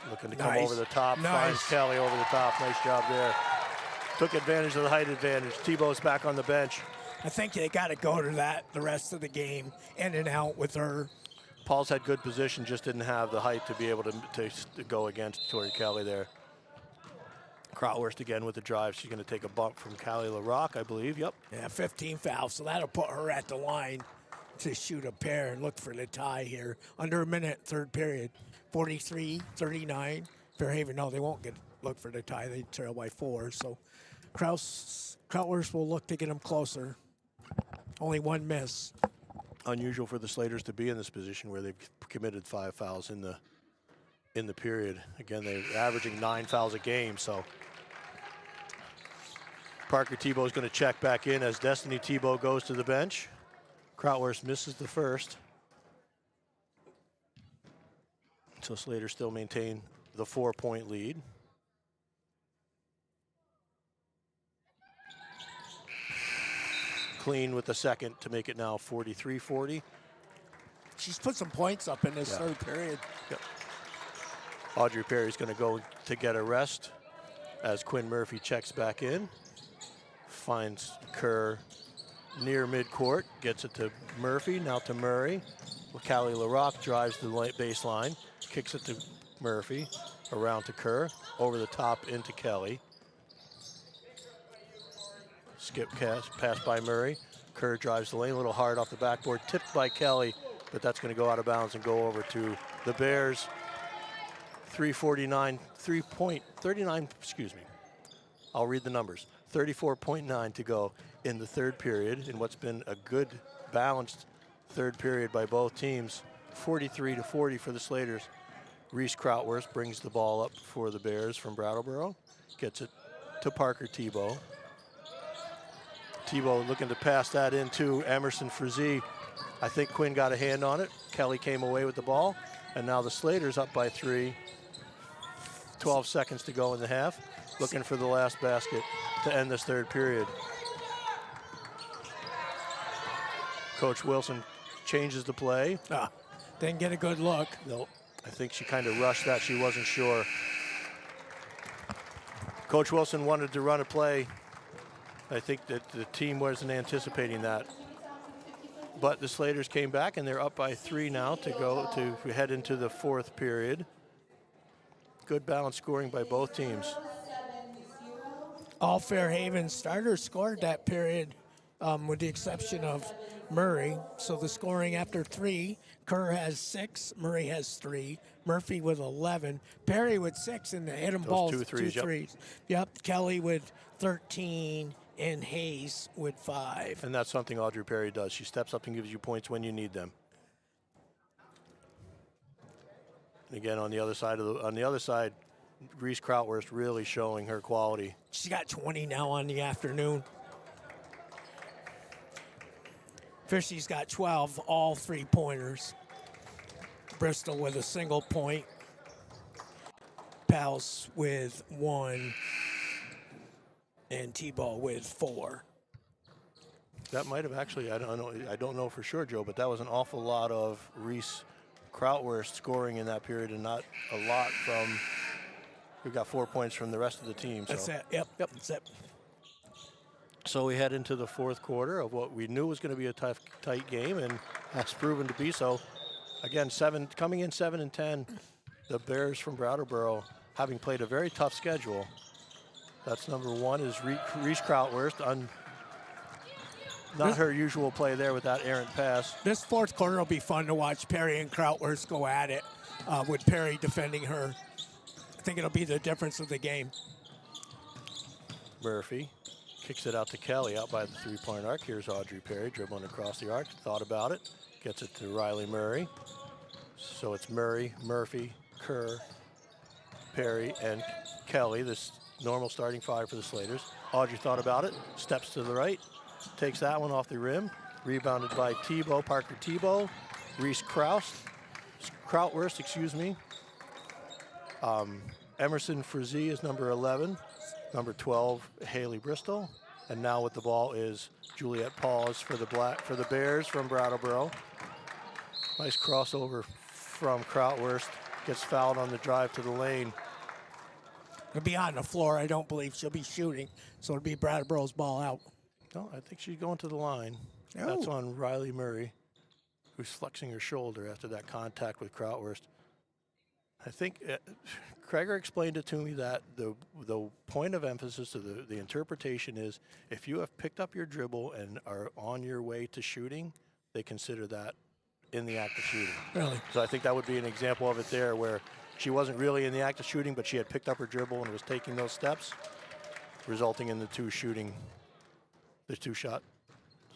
Looking to come over the top, finds Kelly over the top. Nice job there. Took advantage of the height advantage. Tebow's back on the bench. I think they got to go to that the rest of the game, in and out with her. Paul's had good position, just didn't have the height to be able to go against Tori Kelly there. Krautwurst again with the drive. She's going to take a bump from Callie LaRock, I believe. Yep. Yeah, 15 fouls, so that'll put her at the line to shoot a pair and look for the tie here. Under a minute, third period. 43-39. Fairhaven, no, they won't look for the tie. They trail by 4. So Krautwurst will look to get them closer. Only one miss. Unusual for the Slaters to be in this position where they've committed 5 fouls in the period. Again, they're averaging 9 fouls a game, so. Parker Tebow is going to check back in as Destiny Tebow goes to the bench. Krautwurst misses the first. So Slater still maintain the 4-point lead. Clean with the second to make it now 43-40. She's put some points up in this third period. Yep. Audrey Perry's going to go to get a rest as Quinn Murphy checks back in. Finds Kerr near midcourt, gets it to Murphy, now to Murray. Callie LaRock drives the baseline, kicks it to Murphy, around to Kerr, over the top into Kelly. Skip pass by Murray. Kerr drives the lane a little hard off the backboard, tipped by Kelly, but that's going to go out of bounds and go over to the Bears. 39, excuse me. I'll read the numbers. 34.9 to go in the third period in what's been a good, balanced third period by both teams. 43-40 for the Slaters. Reese Krautwurst brings the ball up for the Bears from Brattleboro. Gets it to Parker Tebow. Tebow looking to pass that into Emerson Frazee. I think Quinn got a hand on it. Kelly came away with the ball. And now the Slaters up by 3. 12 seconds to go in the half. Looking for the last basket to end this third period. Coach Wilson changes the play. Didn't get a good look. Nope. I think she kind of rushed that. She wasn't sure. Coach Wilson wanted to run a play. I think that the team wasn't anticipating that. But the Slaters came back, and they're up by 3 now to head into the fourth period. Good balanced scoring by both teams. All Fairhaven starters scored that period, with the exception of Murray. So the scoring after 3, Kerr has 6, Murray has 3, Murphy with 11, Perry with 6, and the hit them balls, 2 threes. Yep, Kelly with 13, and Hayes with 5. And that's something Audrey Perry does. She steps up and gives you points when you need them. And again, on the other side, Reese Krautwurst really showing her quality. She's got 20 now on the afternoon. Fishy's got 12, all 3-pointers. Bristol with a single point. Pals with 1. And T-Ball with 4. That might have actually, I don't know for sure, Joe, but that was an awful lot of Reese Krautwurst scoring in that period and not a lot from, we got 4 points from the rest of the team. That's it, yep, that's it. So we head into the fourth quarter of what we knew was going to be a tight game, and has proven to be so. Again, coming in 7 and 10, the Bears from Brattleboro, having played a very tough schedule. That's number 1 is Reese Krautwurst. Not her usual play there with that errant pass. This fourth quarter will be fun to watch Perry and Krautwurst go at it with Perry defending her. I think it'll be the difference of the game. Murphy kicks it out to Kelly out by the three-point arc. Here's Audrey Perry dribbling across the arc. Thought about it. Gets it to Riley Murray. So it's Murray, Murphy, Kerr, Perry, and Kelly. This normal starting 5 for the Slaters. Audrey thought about it. Steps to the right. Takes that one off the rim. Rebounded by Parker Tebow. Reese Krautwurst, excuse me. Emerson Frizee is number 11. Number 12, Haley Bristol. And now with the ball is Juliet Pauls for the Bears from Brattleboro. Nice crossover from Krautwurst. Gets fouled on the drive to the lane. It'll be on the floor. I don't believe she'll be shooting. So it'll be Brattleboro's ball out. No, I think she's going to the line. Oh. That's on Riley Murray, who's flexing her shoulder after that contact with Krautwurst. I think Kreger explained it to me that the point of emphasis of the interpretation is if you have picked up your dribble and are on your way to shooting, they consider that in the act of shooting. Really? So I think that would be an example of it there where she wasn't really in the act of shooting, but she had picked up her dribble and was taking those steps, resulting in the two shots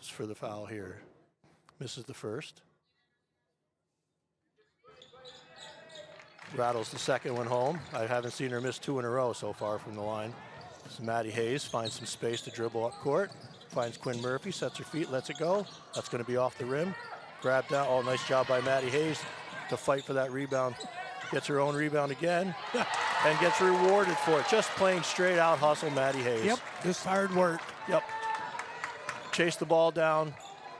for the foul here. Misses the first. Rattles the second one home. I haven't seen her miss 2 in a row so far from the line. This is Maddie Hayes, finds some space to dribble up court. Finds Quinn Murphy, sets her feet, lets it go. That's going to be off the rim. Grabbed down. Oh, nice job by Maddie Hayes to fight for that rebound. Gets her own rebound again and gets rewarded for it. Just playing straight out hustle, Maddie Hayes. Yep, just hard work. Yep. Chased the ball down,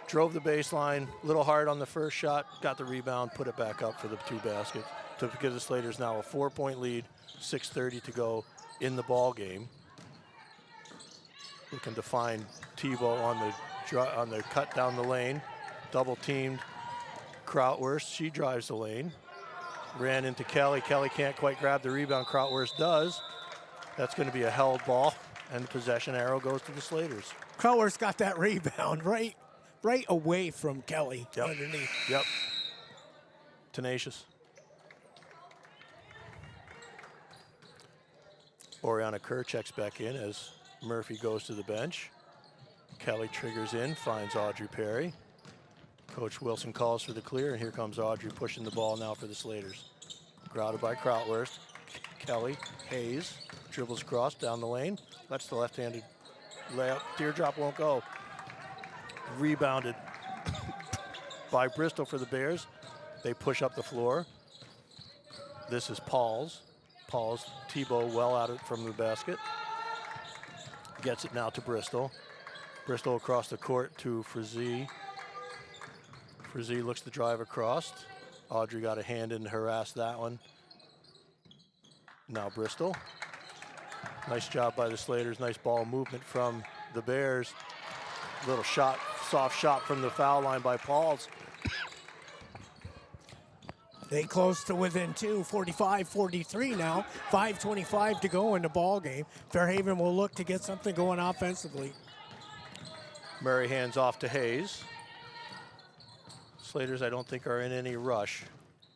drove the baseline, a little hard on the first shot, got the rebound, put it back up for the 2 baskets. To give the Slaters now a 4-point lead, 6:30 to go in the ball game. Looking to find Tebow on the cut down the lane. Double teamed Krautwurst. She drives the lane. Ran into Kelly. Kelly can't quite grab the rebound. Krautwurst does. That's going to be a held ball, and the possession arrow goes to the Slaters. Krautwurst got that rebound right away from Kelly. Yep. Underneath. Yep. Tenacious. Oriana Kerr checks back in as Murphy goes to the bench. Kelly triggers in, finds Audrey Perry. Coach Wilson calls for the clear, and here comes Audrey pushing the ball now for the Slaters. Grounded by Krautwurst. Kelly, Hayes, dribbles across down the lane. Lets the left-handed layup. Teardrop won't go. Rebounded by Bristol for the Bears. They push up the floor. This is Pauls. Tebow well out from the basket. Gets it now to Bristol. Bristol across the court to Frizee. Frizee looks to drive across. Audrey got a hand in to harass that one. Now Bristol. Nice job by the Slaters. Nice ball movement from the Bears. Little shot, soft shot from the foul line by Pauls. They close to within 2, 45-43 now. 5:25 to go in the ball game. Fairhaven will look to get something going offensively. Murray hands off to Hayes. Slaters, I don't think, are in any rush.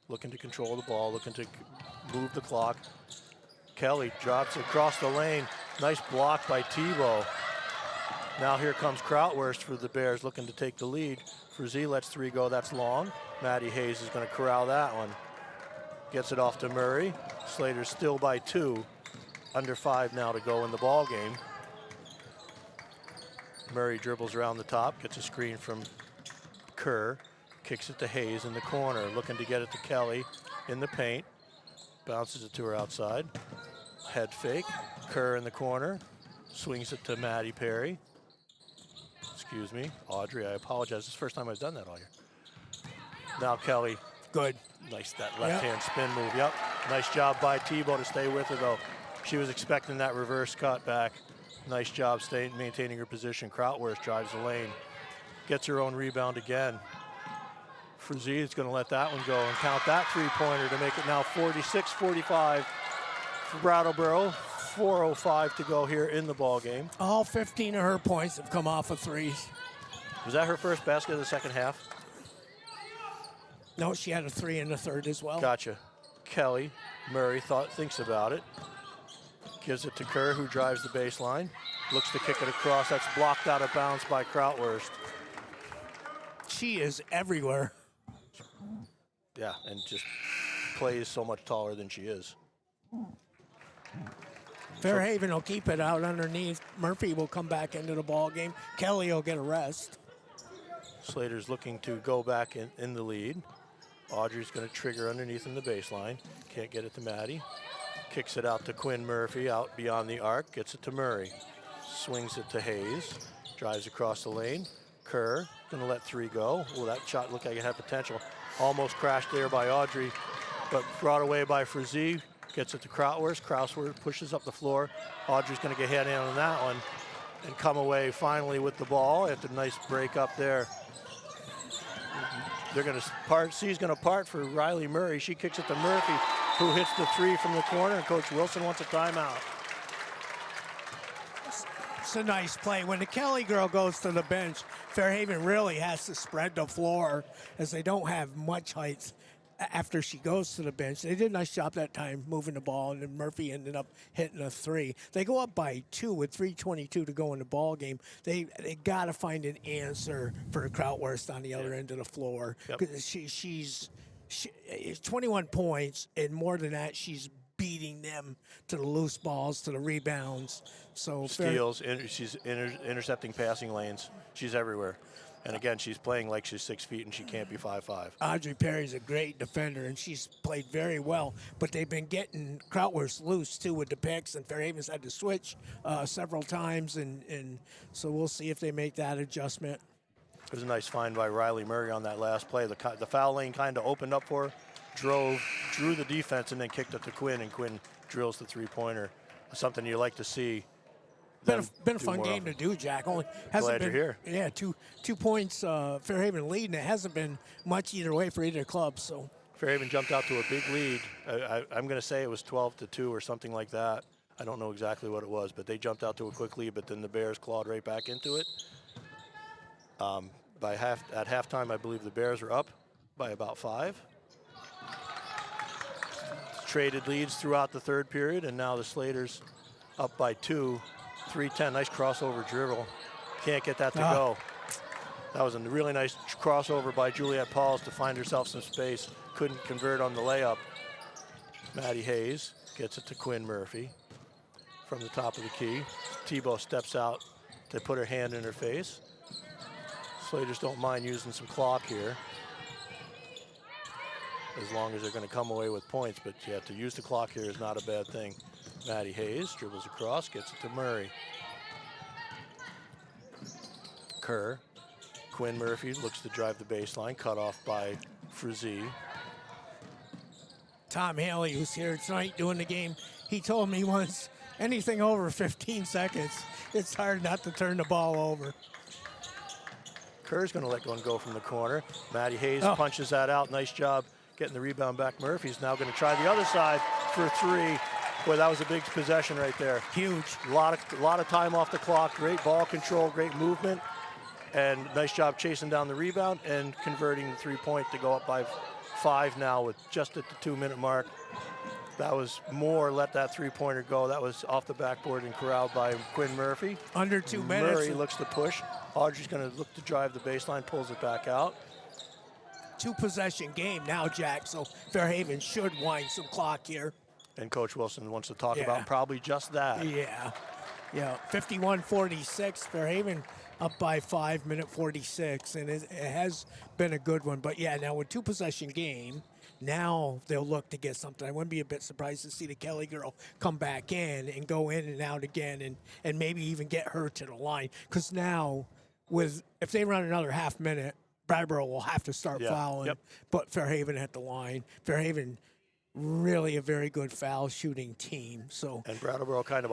Looking to control the ball, looking to move the clock. Kelly drops across the lane. Nice block by Tebow. Now here comes Krautwurst for the Bears, looking to take the lead. Frizee lets 3 go, that's long. Maddie Hayes is going to corral that one. Gets it off to Murray. Slaters still by 2. Under 5 now to go in the ball game. Murray dribbles around the top, gets a screen from Kerr. Kicks it to Hayes in the corner, looking to get it to Kelly in the paint. Bounces it to her outside. Head fake. Kerr in the corner. Swings it to Maddie Perry. Excuse me, Audrey, I apologize. This is the first time I've done that all year. Now Kelly. Good. Nice, that left-hand spin move. Yep. Nice job by Tebow to stay with her, though. She was expecting that reverse cut back. Nice job maintaining her position. Krautwurst drives the lane. Gets her own rebound again. Frazee is going to let that one go and count that three-pointer to make it now 46-45 for Brattleboro. 4:05 to go here in the ball game. All 15 of her points have come off of threes. Was that her first basket of the second half? No, she had a 3 in the third as well. Gotcha. Kelly Murray thinks about it. Gives it to Kerr, who drives the baseline. Looks to kick it across. That's blocked out of bounds by Krautwurst. She is everywhere. Yeah, and just plays so much taller than she is. Fairhaven will keep it out underneath. Murphy will come back into the ball game. Kelly will get a rest. Slater's looking to go back in the lead. Audrey's going to trigger underneath in the baseline. Can't get it to Maddie. Kicks it out to Quinn Murphy, out beyond the arc. Gets it to Murray. Swings it to Hayes. Drives across the lane. Kerr going to let 3 go. Oh, that shot looked like it had potential. Almost crashed there by Audrey, but brought away by Frazee. Gets it to Krautwurst. Krautwurst pushes up the floor. Audrey's going to get head in on that one and come away finally with the ball after a nice break up there. They're going to part. C's going to part for Riley Murray. She kicks it to Murphy, who hits the 3 from the corner, and Coach Wilson wants a timeout. It's a nice play. When the Kelly girl goes to the bench, Fairhaven really has to spread the floor as they don't have much height after she goes to the bench. They did a nice job that time moving the ball, and then Murphy ended up hitting a 3. They go up by 2 with 3:22 to go in the ball game. They got to find an answer for Krautwurst on the other end of the floor. Because she's 21 points, and more than that, she's beating them to the loose balls, to the rebounds. So steals, she's intercepting passing lanes. She's everywhere. And again, she's playing like she's 6 feet and she can't be 5'5". Audrey Perry's a great defender, and she's played very well. But they've been getting Krautwurst loose, too, with the picks, and Fairhaven's had to switch several times. And so we'll see if they make that adjustment. It was a nice find by Riley Murray on that last play. The foul lane kind of opened up for her, drew the defense, and then kicked it to Quinn, and Quinn drills the three-pointer. Something you like to see. Been a fun game to do, Jack. Only hasn't been, you're here. Yeah, two points Fairhaven lead, and it hasn't been much either way for either club. So Fairhaven jumped out to a big lead. I'm going to say it was 12-2 or something like that. I don't know exactly what it was, but they jumped out to a quick lead, but then the Bears clawed right back into it. At halftime, I believe the Bears were up by about 5. Traded leads throughout the third period, and now the Slaters up by 2. 3-10, nice crossover dribble. Can't get that to go. That was a really nice crossover by Juliette Pauls to find herself some space. Couldn't convert on the layup. Maddie Hayes gets it to Quinn Murphy from the top of the key. Tebow steps out to put her hand in her face. Slaters don't mind using some clock here, as long as they're going to come away with points. But yeah, to use the clock here is not a bad thing. Maddie Hayes dribbles across, gets it to Murray. Kerr. Quinn Murphy looks to drive the baseline, cut off by Frazee. Tom Haley, who's here tonight doing the game, he told me once, anything over 15 seconds, it's hard not to turn the ball over. Kerr's going to let one go from the corner. Maddie Hayes punches that out. Nice job getting the rebound back. Murphy's now going to try the other side for 3. Boy, that was a big possession right there. Huge. A lot of time off the clock. Great ball control, great movement, and nice job chasing down the rebound and converting the 3-point to go up by 5 now with just at the 2-minute mark. That was Moore let that 3-pointer go. That was off the backboard and corralled by Quinn Murphy. Under 2 minutes. Murray looks to push. Audrey's going to look to drive the baseline, pulls it back out. 2-possession game now, Jack, so Fairhaven should wind some clock here. And Coach Wilson wants to talk about probably just that. Yeah, 51-46, Fairhaven up by 5, minute 46, and it has been a good one. But yeah, now with 2-possession game, now they'll look to get something. I wouldn't be a bit surprised to see the Kelly girl come back in and go in and out again and maybe even get her to the line. Because now, if they run another half minute, Brattleboro will have to start fouling. But Fairhaven at the line. Fairhaven really a very good foul shooting team. So and Brattleboro kind of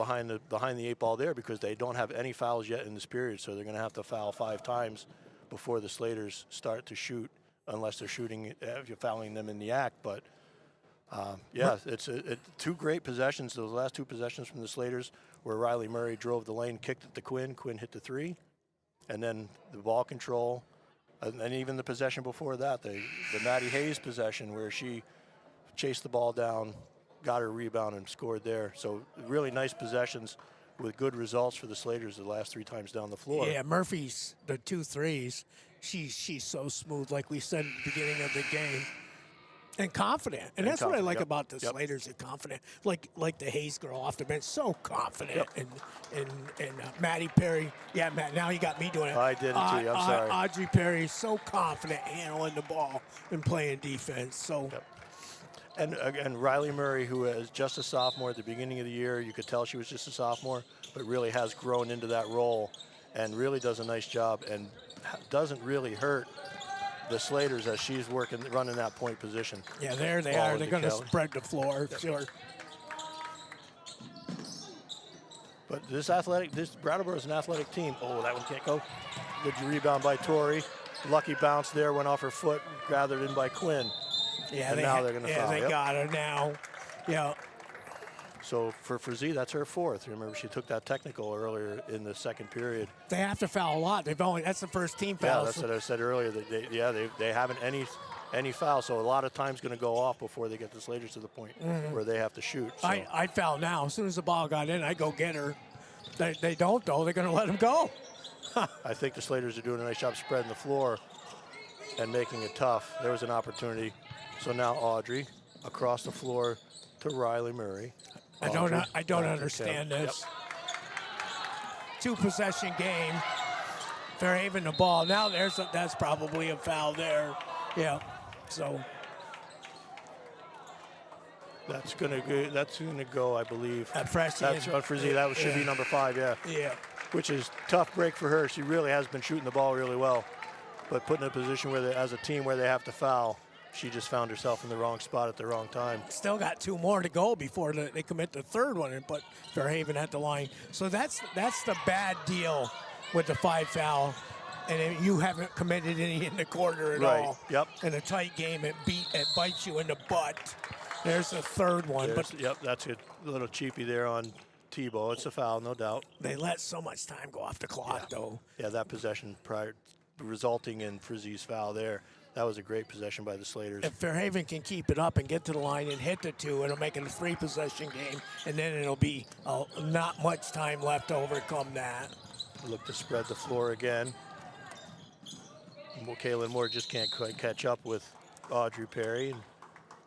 behind the 8 ball there because they don't have any fouls yet in this period, so they're going to have to foul 5 times before the Slaters start to shoot unless they're shooting, if you're fouling them in the act. But yeah, it's two great possessions. Those last two possessions from the Slaters, where Riley Murray drove the lane, kicked it to Quinn. Quinn hit the three, and then the ball control, and even the possession before that, the Maddie Hayes possession, where she chased the ball down, got her rebound, and scored there. So really nice possessions with good results for the Slaters the last 3 times down the floor. Yeah, Murphy's the 2 threes. She's so smooth, like we said at the beginning of the game, and confident. And that's what I like about the Slaters. They're confident, like the Hayes girl off the bench, so confident. And Maddie Perry. Yeah, Matt. Now you got me doing it. I did it too. I'm sorry. Audrey Perry, so confident handling the ball and playing defense. So. And Riley Murray, who is just a sophomore at the beginning of the year, you could tell she was just a sophomore, but really has grown into that role and really does a nice job and doesn't really hurt the Slaters as she's running that point position. Yeah, there they are. They're going to spread the floor, sure. But this Brattleboro is an athletic team. Oh, that one can't go. Good rebound by Tori. Lucky bounce there, went off her foot, gathered in by Quinn. Yeah, and now they're going to foul. Yeah, they got her now. Yeah. So for Frazee, that's her 4th. Remember, she took that technical earlier in the second period. They have to foul a lot. That's the first team foul. Yeah, that's what I said earlier. They haven't any foul, so a lot of time's going to go off before they get the Slaters to the point where they have to shoot. So. I foul now. As soon as the ball got in, I go get her. They don't, though. They're going to let them go. I think the Slaters are doing a nice job spreading the floor and making it tough. There was an opportunity. So now Audrey across the floor to Riley Murray. I don't understand this. Yep. 2-possession game. Fairhaven the ball. Now that's probably a foul there. Yeah. So that's gonna go, I believe. At Frazee. That's on Frazee. That should be number 5. Yeah. Yeah. Which is tough break for her. She really has been shooting the ball really well, but put in a position where as a team where they have to foul. She just found herself in the wrong spot at the wrong time. Still got 2 more to go before they commit the 3rd one and put Fairhaven at the line. So that's the bad deal with the 5 foul. And you haven't committed any in the quarter at all. Yep. In a tight game, it bites you in the butt. There's the 3rd one. Yep, that's a little cheapy there on Tebow. It's a foul, no doubt. They let so much time go off the clock, though. Yeah, that possession resulting in Frazee's foul there. That was a great possession by the Slaters. If Fairhaven can keep it up and get to the line and hit the 2, it'll make it a 3-possession game, and then it'll be not much time left to overcome that. Look to spread the floor again. Kaylin Moore just can't quite catch up with Audrey Perry, and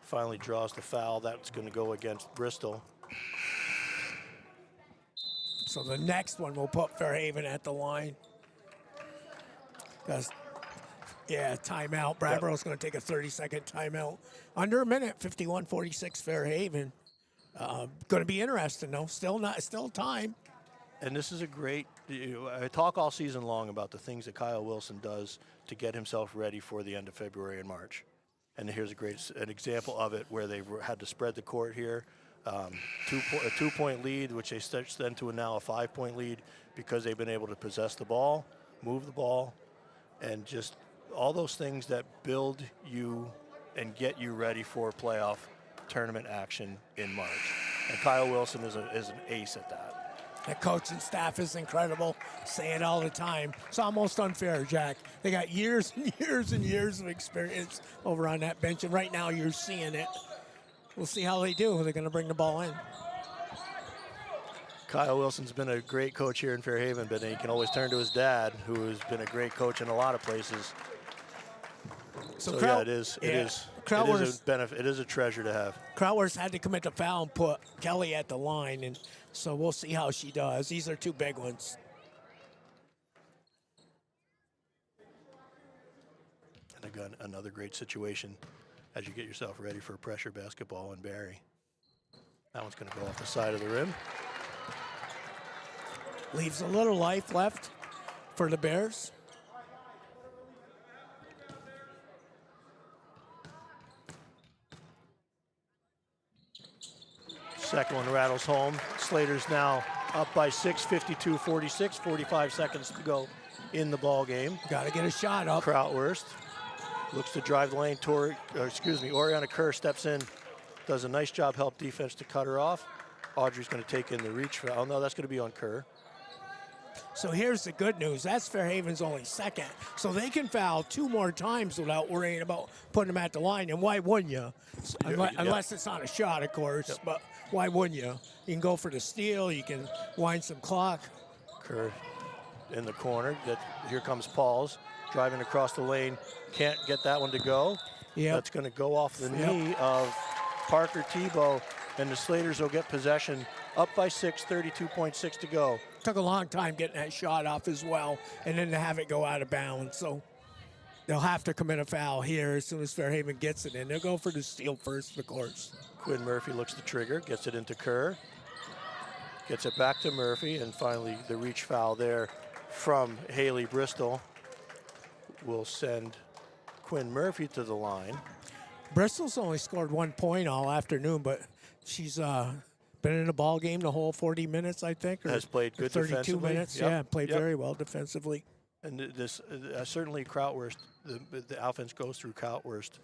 finally draws the foul. That's going to go against Bristol. So the next one will put Fairhaven at the line. Yeah, timeout. Brattleboro's going to take a 30-second timeout. Under a minute, 51-46 Fairhaven. Going to be interesting, though. Still time. And this is a great, I talk all season long about the things that Kyle Wilson does to get himself ready for the end of February and March. And here's an example of it where they've had to spread the court here. A 2-point lead, which they stretched then to now a 5-point lead because they've been able to possess the ball, move the ball, and just all those things that build you and get you ready for playoff tournament action in March. And Kyle Wilson is an ace at that. The coaching staff is incredible. Say it all the time. It's almost unfair, Jack. They got years and years and years of experience over on that bench, and right now you're seeing it. We'll see how they do. They're going to bring the ball in. Kyle Wilson's been a great coach here in Fairhaven, but he can always turn to his dad, who has been a great coach in a lot of places. So yeah, it is a benefit. It is a treasure to have. Krautwer's had to commit the foul and put Kelly at the line, and so we'll see how she does. These are 2 big ones. And again, another great situation as you get yourself ready for pressure basketball in Barry. That one's going to go off the side of the rim. Leaves a little life left for the Bears. Second one rattles home. Slater's now up by 6, 52-46, 45 seconds to go in the ball game. Got to get a shot up. Krautwurst Looks to drive the lane. Oriana Kerr steps in, does a nice job, help defense to cut her off. Audrey's going to take in the reach foul. No, that's going to be on Kerr. So here's the good news. That's Fairhaven's only second. So they can foul 2 more times without worrying about putting them at the line. And why wouldn't you? Unless it's not a shot, of course. Yep. But why wouldn't you? You can go for the steal. You can wind some clock. Kerr in the corner. Here comes Pauls driving across the lane. Can't get that one to go. Yep. That's going to go off the knee of Parker Tebow. And the Slaters will get possession. Up by 6, 32.6 to go. Took a long time getting that shot off as well, and then to have it go out of bounds. So they'll have to commit a foul here as soon as Fairhaven gets it in. They'll go for the steal first, of course. Quinn Murphy looks to trigger, gets it into Kerr. Gets it back to Murphy, and finally the reach foul there from Haley Bristol will send Quinn Murphy to the line. Bristol's only scored 1 point all afternoon, but she's been in a ball game the whole 40 minutes, I think. Or has played good 32 defensively. minutes, played very well defensively. And this certainly Krautwurst, the offense goes through Krautwurst,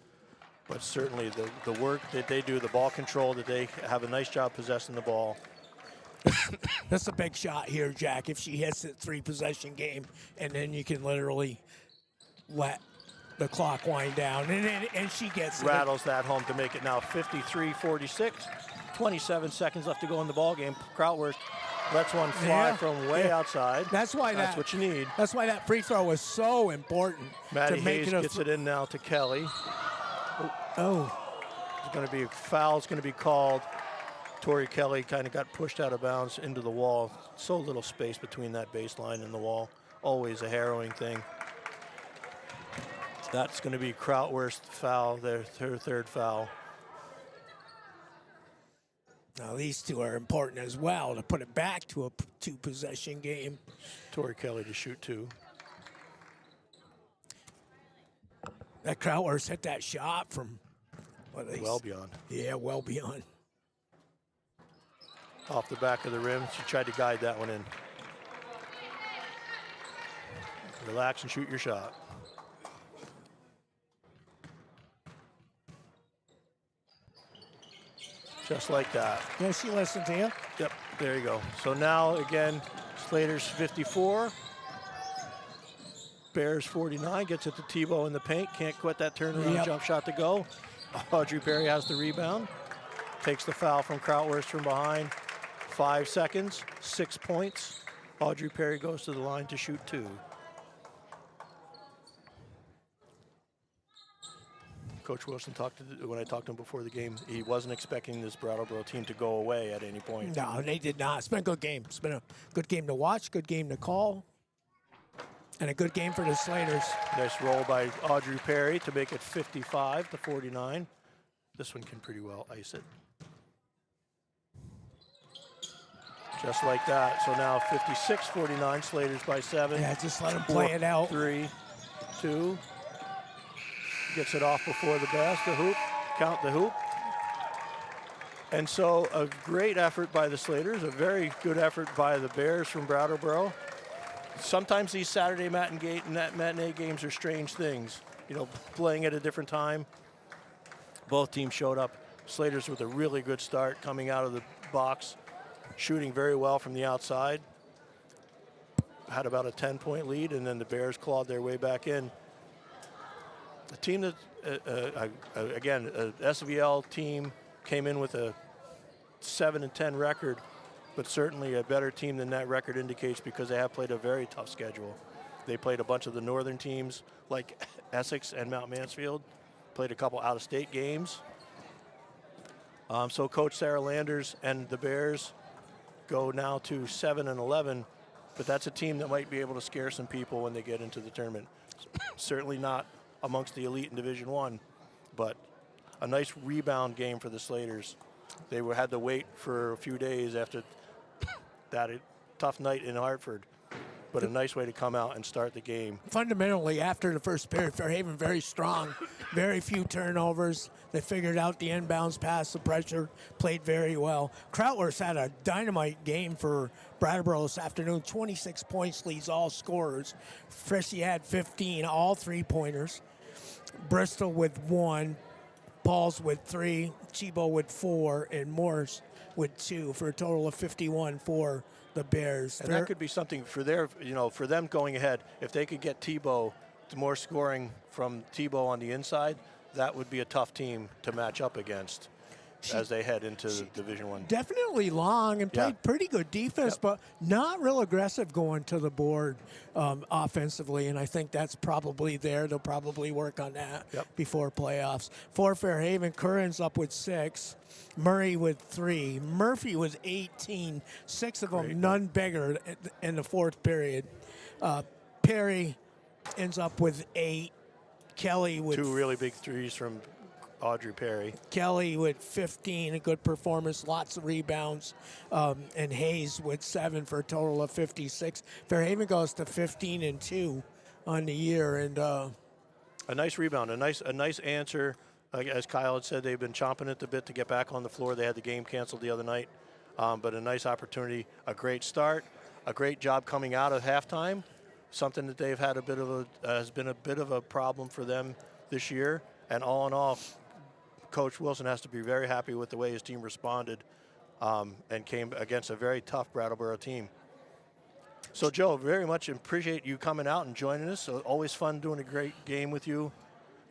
but certainly the work that they do, the ball control, that they have a nice job possessing the ball. That's a big shot here, Jack, if she hits it 3-possession game, and then you can literally let the clock wind down, and she gets rattles that home to make it now 53-46. 27 seconds left to go in the ball game. Krautwurst lets one fly from way outside. That's what you need. That's why that free throw was so important. Maddie Hayes gets it in now to Kelly. It's going to be a foul. It's going to be called. Tori Kelly kind of got pushed out of bounds into the wall. So little space between that baseline and the wall. Always a harrowing thing. That's going to be Krautwurst foul, their third foul. Now these two are important as well to put it back to a 2-possession game. Tori Kelly to shoot 2. That Krautwurst hit that shot from well beyond. Yeah, well beyond. Off the back of the rim. She tried to guide that one in. Relax and shoot your shot. Just like that. Yeah, she listened to you. Yep, there you go. So now, again, Slaters 54. Bears 49. Gets it to Tebow in the paint. Can't quit that turnaround jump shot to go. Audrey Perry has the rebound. Takes the foul from Krautwurst from behind. 5 seconds, 6 points. Audrey Perry goes to the line to shoot 2. Coach Wilson when I talked to him before the game, he wasn't expecting this Brattleboro team to go away at any point. No, they did not. It's been a good game. It's been a good game to watch, good game to call, and a good game for the Slaters. Nice roll by Audrey Perry to make it 55-49. This one can pretty well ice it. Just like that. So now 56-49, Slaters by 7. Yeah, just let them play it out. 3, 2. Gets it off before the basket, hoop, count the hoop. And so a great effort by the Slaters, a very good effort by the Bears from Brattleboro. Sometimes these Saturday matinee games are strange things. You know, playing at a different time. Both teams showed up. Slaters with a really good start coming out of the box, shooting very well from the outside. Had about a 10-point lead, and then the Bears clawed their way back in. The team that, again, a SVL team came in with a 7-10 record, but certainly a better team than that record indicates because they have played a very tough schedule. They played a bunch of the northern teams like Essex and Mount Mansfield, played a couple out-of-state games. So Coach Sarah Landers and the Bears go now to 7-11, but that's a team that might be able to scare some people when they get into the tournament. Certainly not amongst the elite in Division I, but a nice rebound game for the Slaters. They had to wait for a few days after that tough night in Hartford, but a nice way to come out and start the game. Fundamentally, after the first period, Fairhaven very strong, very few turnovers. They figured out the inbounds pass, the pressure, played very well. Krautwurst had a dynamite game for Brattleboro this afternoon, 26 points, leads all scorers. Frissy had 15, all 3-pointers. Bristol with 1, Paul's with 3, Chibo with 4, and Morse with 2 for a total of 51 for the Bears. And that could be something for for them going ahead. If they could get Tebow to more scoring from Tebow on the inside, that would be a tough team to match up against as they head into the Division One. Definitely long and played pretty good defense, but not real aggressive going to the board offensively, and I think that's probably there. They'll probably work on that before playoffs. For Fairhaven, Curran's up with 6, Murray with 3, Murphy with 18, 6 of them, none bigger in the fourth period. Perry ends up with 8, Kelly with 2 really big threes from Audrey Perry. Kelly with 15, a good performance, lots of rebounds, and Hayes with 7 for a total of 56. Fairhaven goes to 15-2 on the year, and a nice rebound, a nice answer. As Kyle had said, they've been chomping at the bit to get back on the floor. They had the game canceled the other night, but a nice opportunity, a great start, a great job coming out of halftime. Something that they've had has been a bit of a problem for them this year, and all in all, Coach Wilson has to be very happy with the way his team responded and came against a very tough Brattleboro team. So, Joe, very much appreciate you coming out and joining us. So always fun doing a great game with you.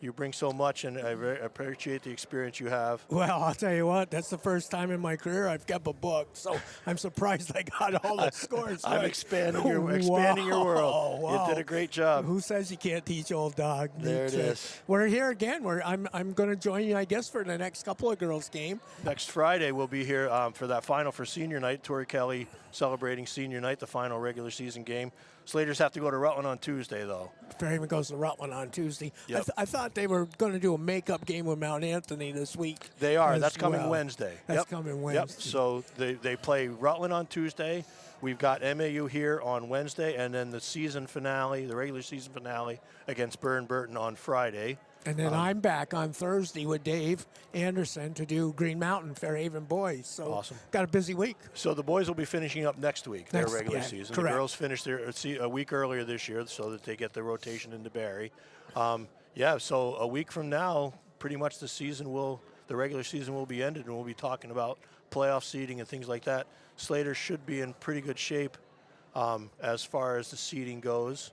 You bring so much, and I very appreciate the experience you have. Well, I'll tell you what, that's the first time in my career I've kept a book, so I'm surprised I got all the scores. I'm expanding your world. Wow. You did a great job. Who says you can't teach old dog? There it is. We're here again. I'm going to join you, I guess, for the next couple of girls' game. Next Friday, we'll be here for that final for senior night. Tori Kelly celebrating senior night, the final regular season game. Slaters have to go to Rutland on Tuesday, though. Fairhaven goes to Rutland on Tuesday. Yep. I thought they were going to do a makeup game with Mount Anthony this week. They are. That's coming Wednesday. That's coming Wednesday. Yep. So they play Rutland on Tuesday. We've got MAU here on Wednesday, and then the season finale, the regular season finale, against Burn Burton on Friday. And then I'm back on Thursday with Dave Anderson to do Green Mountain Fairhaven boys. So awesome. Got a busy week. So the boys will be finishing up next week, their regular season. Correct. The girls finished a week earlier this year so that they get the rotation into Barry. So a week from now, pretty much the regular season will be ended, and we'll be talking about playoff seeding and things like that. Slater should be in pretty good shape as far as the seeding goes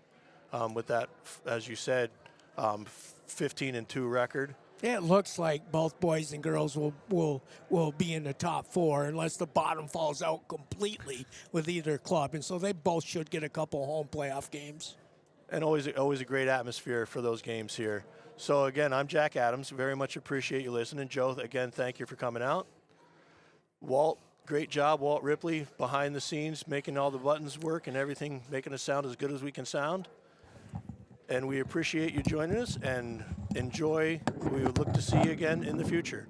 with that, as you said, 15-2 record. It looks like both boys and girls will be in the top 4 unless the bottom falls out completely with either club. And so they both should get a couple home playoff games. And always a great atmosphere for those games here. So, again, I'm Jack Adams. Very much appreciate you listening. Joe, again, thank you for coming out. Walt, great job. Walt Ripley, behind the scenes, making all the buttons work and everything, making us sound as good as we can sound. And we appreciate you joining us and enjoy. We would look to see you again in the future.